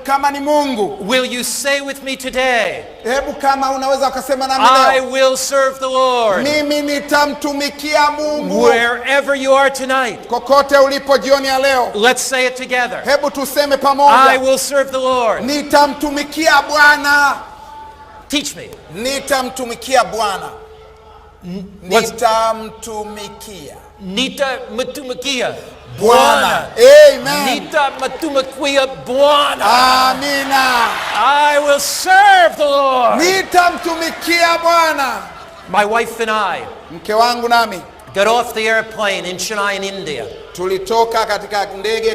kama ni Mungu, will you say with me today, hebu kama unaweza ukasema nami I leo, will serve the Lord. mimi nitamtumikia Mungu. Wherever you are tonight, kokote ulipo jioni ya leo, let's say it together. hebu tuseme pamoja, I will serve the Lord. Nitamtumikia Bwana. Teach me. Nitamtumikia Bwana. Nitamtumikia Bwana. Amen. Nitamtumikia Bwana. Amina. I will serve the Lord. Nitamtumikia Bwana. My wife and I, mke wangu nami, got off the airplane in Chennai in India. Tulitoka katika ndege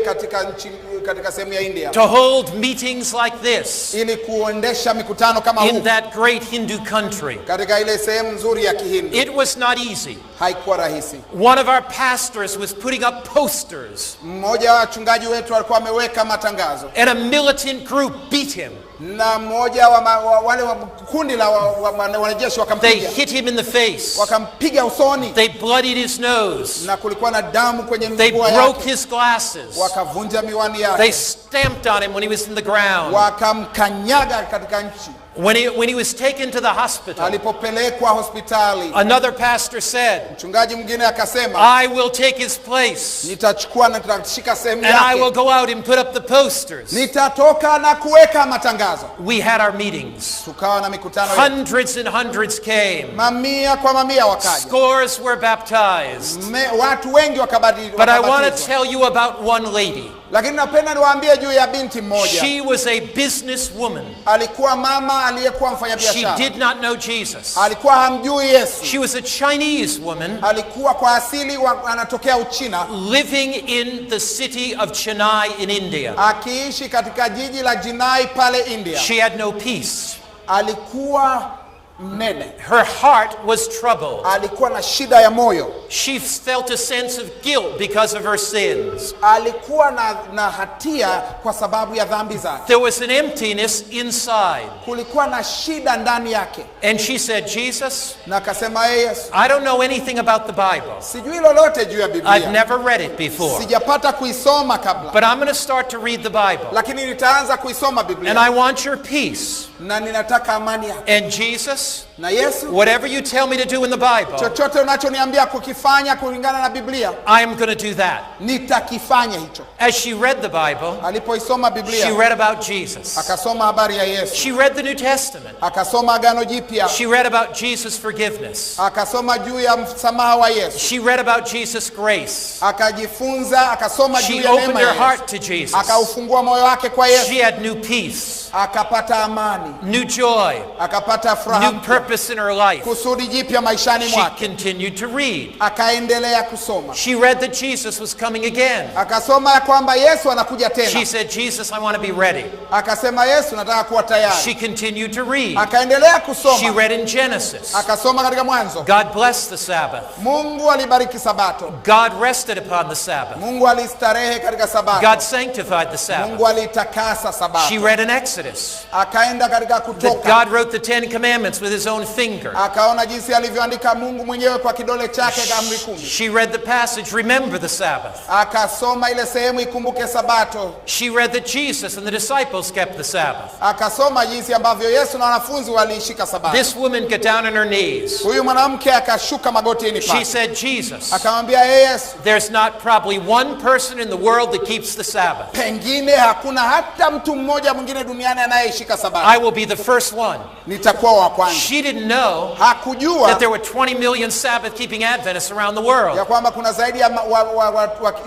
katika sehemu ya India, to hold meetings like this, ili kuendesha mikutano kama huu, in that great Hindu country. katika ile sehemu nzuri ya Kihindi. It was not easy. Haikuwa rahisi. One of our pastors was putting up posters, mmoja wa wachungaji wetu alikuwa ameweka matangazo, and a militant group beat him. na mmoja wa wale wa kundi la wanajeshi wakampiga. They hit him in the face. Wakampiga usoni. They bloodied his nose. Na kulikuwa na damu kwenye They nguo yake. broke his glasses. Wakavunja miwani yake. They stamped on him when he was in the ground. Wakamkanyaga katika nchi. When he was taken to the hospital, alipopelekwa hospitali, another pastor said, mchungaji mwingine akasema, I will take his place. Nitachukua na nitashika sehemu yake. And I will go out and put up the posters. Nitatoka na kuweka matangazo. We had our meetings. Tukawa na mikutano. Hundreds and hundreds came. Mamia kwa mamia wakaja. Scores were baptized. Watu wengi wakabadilika. But I want to tell you about one lady. Lakini napenda niwaambie juu ya binti mmoja. She was a business woman. Alikuwa mama aliyekuwa mfanyabiashara. She did not know Jesus. Alikuwa hamjui Yesu. She was a Chinese woman. Alikuwa kwa asili anatokea Uchina. Living in the city of Chennai in India. Akiishi katika jiji la Chennai pale India. She had no peace. Alikuwa mnene. Her heart was troubled. Alikuwa na shida ya moyo. She felt a sense of guilt because of her sins. Alikuwa na hatia kwa sababu ya dhambi zake. There was an emptiness inside. Kulikuwa na shida ndani yake. And she said, Jesus, na akasema, Yesu, I don't know anything about the Bible. Sijui lolote juu ya Biblia. I've never read it before. Sijapata kuisoma kabla. But I'm going to start to read the Bible. Lakini nitaanza kuisoma Biblia. And I want your peace. Na ninataka amani yako. And Jesus, na Yesu, whatever you tell me to do in the Bible, chochote unachoniambia kukifanya kulingana na Biblia, I am going to do that. Nitakifanya hicho. As she read the Bible, alipoisoma Biblia, she read about Jesus. Akasoma habari ya Yesu. She read the New Testament. Akasoma Agano Jipya. She read about Jesus' forgiveness. Akasoma juu ya msamaha wa Yesu. She read about Jesus' grace. Akajifunza, akasoma juu ya neema ya Yesu. She opened her heart to Jesus. Akaufungua moyo wake kwa Yesu. She had new peace. Akapata amani. New joy. Akapata furaha. New purpose in her life. Kusudi jipya maishani mwake. She continued to read. Akaendelea kusoma. She read that Jesus was coming again. Akasoma ya kwamba Yesu anakuja tena. She said, Jesus, I want to be ready. Akasema, Yesu, nataka kuwa tayari. She continued to read. Akaendelea kusoma. She read in Genesis. Akasoma katika Mwanzo. God blessed the Sabbath. Mungu alibariki Sabato. God rested upon the Sabbath. Mungu alistarehe katika Sabato. God sanctified the Sabbath. Mungu alitakasa Sabato. She read in Exodus. Akaenda katika Kutoka. That God wrote the 10 Commandments with his own finger. Akaona jinsi alivyoandika Mungu mwenyewe kwa kidole chake amri 10. She read the passage, remember the Sabbath. Akasoma ile sehemu ikumbuke Sabato. She read that Jesus and the disciples kept the Sabbath. Akasoma jinsi ambavyo Yesu na wanafunzi waliishika Sabato. This woman got down on her knees. Huyu mwanamke akashuka magotini pake. She said, Jesus, akamwambia Yesu, there's not probably one person in the world that keeps the Sabbath. Pengine hakuna hata mtu mmoja mwingine duniani anayeishika Sabato. I will be the first one. Nitakuwa wa kwanza. She didn't know hakujua that there were 20 million Sabbath-keeping Adventists around the world. Ya kwamba kuna zaidi ya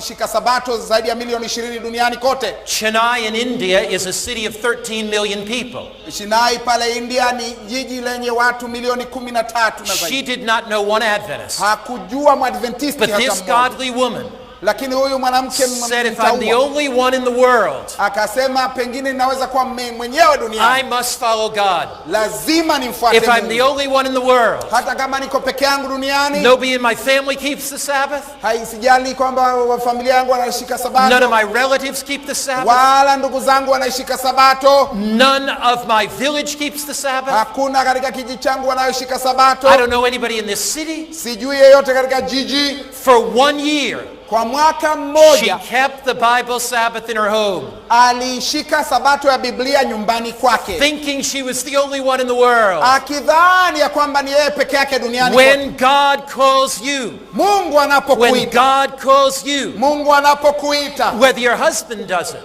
shika Sabato zaidi ya milioni 20 duniani kote. Chennai in India is a city of 13 million people. Chennai pale India ni jiji lenye watu milioni 13 na zaidi. She did not know one Adventist. Hakujua Mwadventisti hata mmoja. But this godly woman, Lakini huyu mwanamke said, if I'm the only one in the world, akasema pengine ninaweza kuwa mwenyewe duniani, I must follow God. Lazima nimfuate If Mungu. I'm the only one in the world, Hata kama niko peke yangu duniani, nobody in my family keeps the Sabbath, haisijali kwamba familia yangu wanashika sabato, none of my relatives keep the Sabbath, wala ndugu zangu wanashika sabato, none of my village keeps the Sabbath, hakuna katika kijiji changu wanayoshika sabato, I don't know anybody in this city, sijui yeyote katika jiji. for 1 year, Kwa mwaka she mmoja kept the Bible Sabbath in her home, alishika sabato ya Biblia nyumbani kwake, thinking she was the only one in the world. akidhani ya kwamba ni yeye peke yake duniani. When God calls you, Mungu when anapokuita, God calls you, Mungu anapokuita, whether your husband does it,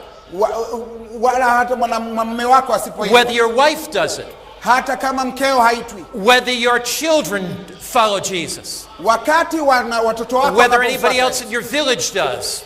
wala hata mume wako asipoita, whether your wife does it, hata kama mkeo haitwi, whether your children follow Jesus, wakati watoto wako whether anybody wanapofuata, else in your village does,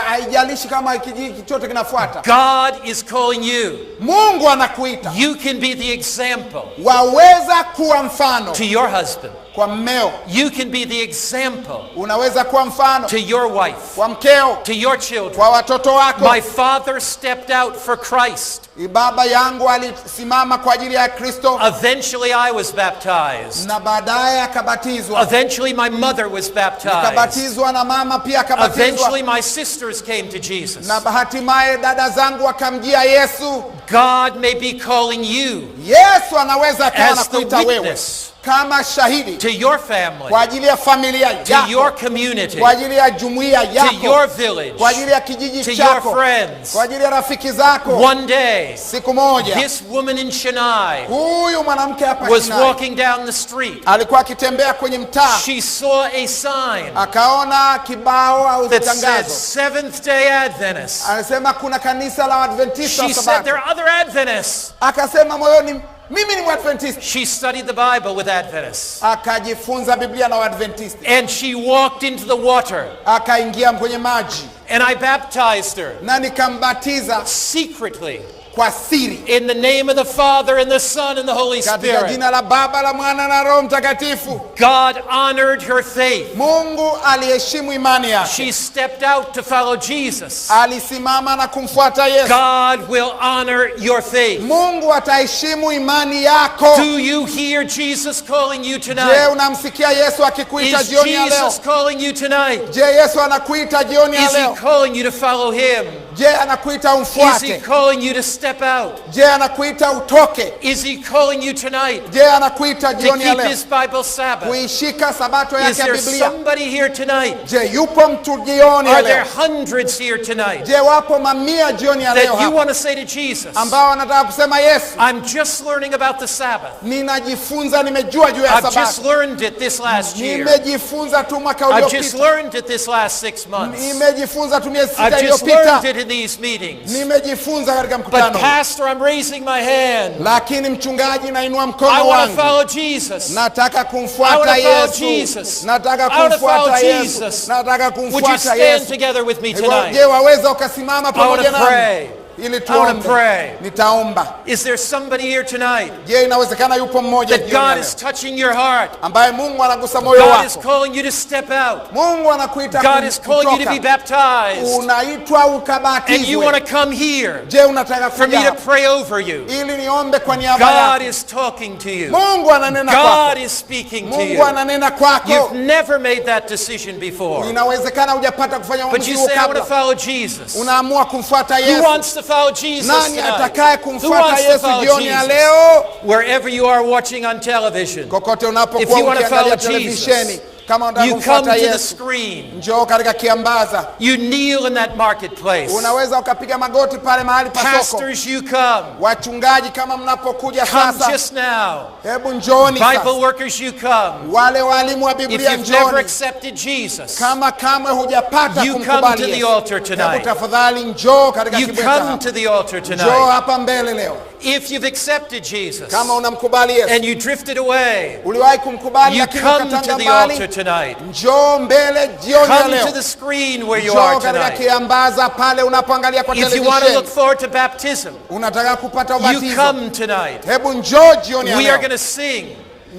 haijalishi kama kijiji chote kinafuata, God is calling you. Mungu anakuita. You can be the example Waweza kuwa mfano to your husband. kwa mmeo, You can be the example unaweza kuwa mfano to your wife, kwa mkeo, to your children. kwa watoto wako. My father stepped out for Christ. Baba yangu alisimama kwa ajili ya Kristo, Eventually I was baptized. na baadaye akabatizwa. Eventually my mother was baptized. Akabatizwa na mama pia akabatizwa, Eventually my sisters came to Jesus. na hatimaye dada zangu wakamjia Yesu. God may be calling you Yesu anaweza akawa as the anakuita wewe witness kama shahidi to your family, kwa ajili ya familia to your yako, community, kwa ajili ya jumuiya to yako, your village, kwa ajili ya to kijiji your chako, friends. kwa ajili ya rafiki zako. One day, Siku moja this woman in Chennai huyu mwanamke hapa was Sinai walking down the street. alikuwa akitembea kwenye mtaa, She saw a sign akaona kibao au that said tangazo, Seventh-day Adventists. anasema kuna kanisa la Adventista wa She said there Sabato. are other Adventists. Akasema moyoni, mimi ni Mwadventista. She studied the Bible with Adventists. Akajifunza Biblia na Waadventista, And she walked into the water. akaingia kwenye maji And I baptized her na nikambatiza secretly kwa siri in the name of the Father and the Son and the Holy katika Spirit. jina la Baba, la Mwana na Roho Mtakatifu. God honored her faith. Mungu aliheshimu imani yake, She stepped out to follow Jesus. alisimama na kumfuata Yesu. God will honor your faith. Mungu ataheshimu imani yako. Do you hear Jesus calling you Je, tonight? unamsikia Yesu akikuita Is jioni ya leo? Jesus calling you tonight? Je, Yesu anakuita jioni ya Is he leo? calling you to follow him? Je, anakuita Is he umfuate? calling you to step out? Je, anakuita utoke? Is he calling you tonight Je, anakuita to jioni ya keep leo his Bible Sabbath? kuishika sabato Is yake ya there Biblia? somebody here tonight? Je, yupo mtu jioni ya Are there leo? hundreds here tonight Je, wapo mamia jioni ya leo that you hapa want to say to Jesus, ambao wanataka kusema Yesu, I'm just learning about the Sabbath. ninajifunza, nimejua juu ya I've just sabato, learned it this last year. nimejifunza tu mwaka I've just uliopita, learned it this last 6 months. nimejifunza tu miezi sita I've just iliyopita, learned it in these meetings. nimejifunza katika But mkutano. Pastor, I'm raising my hand. Lakini mchungaji, nainua I mkono want to wangu, follow Jesus. nataka I want kumfuata to follow Yesu, Jesus. nataka I want to follow kumfuata Jesus. Yesu, nataka Would you kumfuata stand Yesu. together with me Je, tonight? waweza ukasimama I want pamoja to nami pray. ili I want to tuombe? pray. Nitaomba. Is there somebody here tonight Je, inawezekana yupo mmoja that jioni ya God leo is touching your heart? ambaye Mungu anagusa moyo God is wako? calling you to step out. Mungu anakuita God is calling you to be kutoka, baptized. unaitwa And you ukabatizwe. want to come here Je, unataka for me kuja to hapa pray over you. ili niombe kwa niaba God yako? is talking to you. Mungu ananena God kwako, is speaking to Mungu you. ananena kwako. You've never made that decision before. Inawezekana hujapata kufanya But uamuzi you huo say, I want to kabla, follow Jesus. unaamua kumfuata Who Yesu. wants to follow Jesus Nani tonight? atakaye Who kumfuata wants to Yesu follow jioni ya Jesus? leo? Wherever you are watching on television, Kokote If unapokuwa you want to ukiangalia follow televisheni, Jesus, kama unataka you come kumfuata to the Yesu, screen. njoo katika kiambaza. You kneel in that marketplace. Unaweza ukapiga magoti pale mahali pa soko. Pastors, you come. Wachungaji, kama mnapokuja Come sasa, just now. hebu njooni Bible sasa. workers, you come. Wale walimu wa If Biblia, you've never njooni. accepted Jesus, Kama kamwe hujapata you come kumkubali to the Yesu, altar hebu tonight. tafadhali njoo katika You kibweta come hapa. to the altar Njoo tonight. hapa mbele leo. If you've accepted Jesus Kama unamkubali Yesu, and you drifted away, uliwahi kumkubali you lakini come to ukatanga the altar mbali, tonight. njoo mbele jioni ya Come to leo. the screen where you Njoo are katika tonight. kiambaza pale unapoangalia kwa If you want to look televisheni, forward to baptism, unataka kupata you ubatizo, come tonight. hebu njoo jioni ya We are leo. going to sing.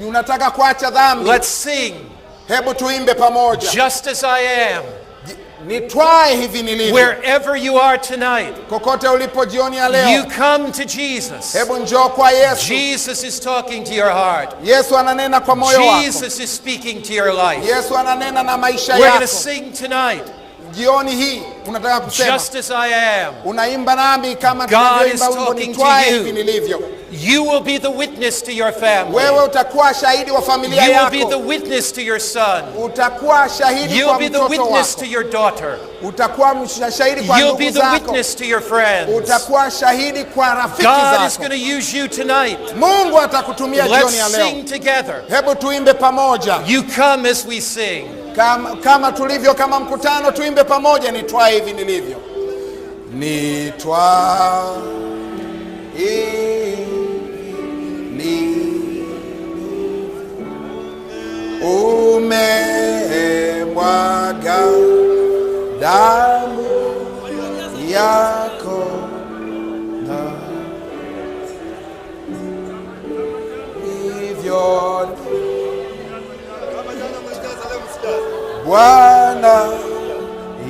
Unataka kuacha dhambi, Let's sing. hebu tuimbe pamoja. Just as I am, Nitwae hivi nilivyo. Wherever you are tonight, Kokote ulipo jioni ya leo, you come to Jesus. hebu njoo kwa Yesu. Jesus is talking to your heart. Yesu ananena kwa moyo wako. Jesus is speaking to your life. Yesu ananena na maisha We're yako. going to sing tonight. Jioni hii unataka kusema, Just as I am. unaimba nami kama God is tunavyoimba wimbo talking nitwae to you. hivi nilivyo. You will be the witness to your family. Wewe utakuwa shahidi wa familia You will yako. be the witness to your son. Utakuwa shahidi You'll kwa be the mtoto witness wako. to your daughter. Utakuwa shahidi kwa You'll ndugu be the zako. witness to your friends. Utakuwa shahidi kwa rafiki God is zako. going to use you tonight. Mungu atakutumia jioni ya Let's leo. sing together. Hebu tuimbe pamoja. You come as we sing. Kama tulivyo kama mkutano, tuimbe pamoja. Nitwae hivi nilivyo. Nitwae hivi nilivyo. Umemwaga damu yako na hivyo Bwana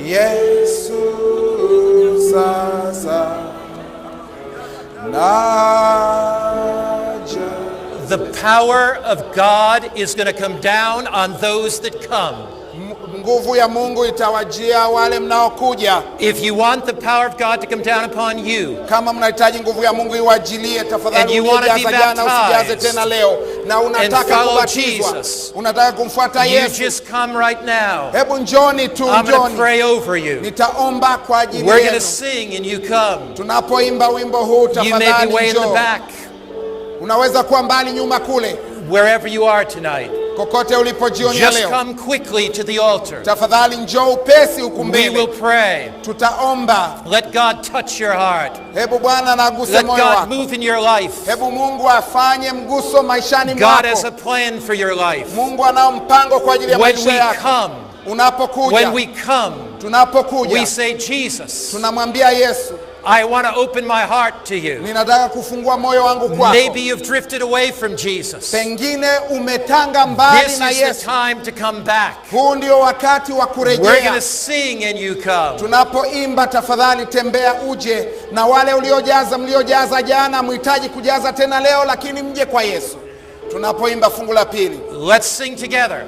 Yesu sasa naja. The power of God is going to come down on those that come. Nguvu ya Mungu itawajia wale mnaokuja. If you want the power of God to come down upon you, Kama mnahitaji nguvu ya Mungu iwajilie, And tafadhali you wanna be ulijaza jana usijaze baptized tena leo, na unataka follow kubatizwa, Jesus, unataka kumfuata you Yesu, just come right now. hebu njoni tu, I'm going to njoni. pray over you. Nitaomba kwa ajili We're going to yenu. sing and you come. Tunapoimba wimbo huu, You may be tafadhali way in the njoo. back, Unaweza kuwa mbali nyuma kule, wherever you are tonight. kokote ulipo jioni ya Just leo. come quickly to the altar. Tafadhali njoo upesi We ukumbini. will pray. Tutaomba. Let God touch your heart. Hebu Bwana na aguse Let moyo God wako. move in your life. Hebu Mungu afanye mguso maishani God mwako. has a plan for your life. Mungu anao mpango kwa ajili ya When maisha we yako. come, Unapokuja, when we come, tunapokuja, we say, Jesus, tunamwambia Yesu, I want to open my heart to you. ninataka kufungua moyo wangu kwako. Maybe you've drifted away from Jesus. Pengine umetanga mbali This na is the Yesu. time to come back. Huu ndio wakati wa We're going kurejea. to sing and you come. Tunapoimba, tafadhali tembea uje, na wale mliojaza jana mhitaji kujaza tena leo, lakini mje kwa Yesu. Tunapoimba fungu la pili, Let's sing together.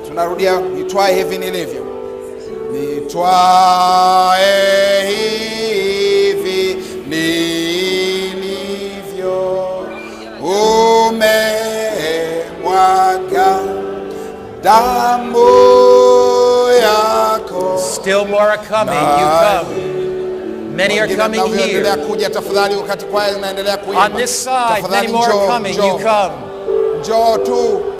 tunarudia, nitwae hivi nilivyo. Nitwae hivi nilivyo, umemwaga damu yako. Still more are coming. You come. Many are coming Endelea here. kuja tafadhali, wakati kwaya inaendelea kuimba. On this side, many Tafadhali more are njoo, coming. njoo. You come. Njoo tu.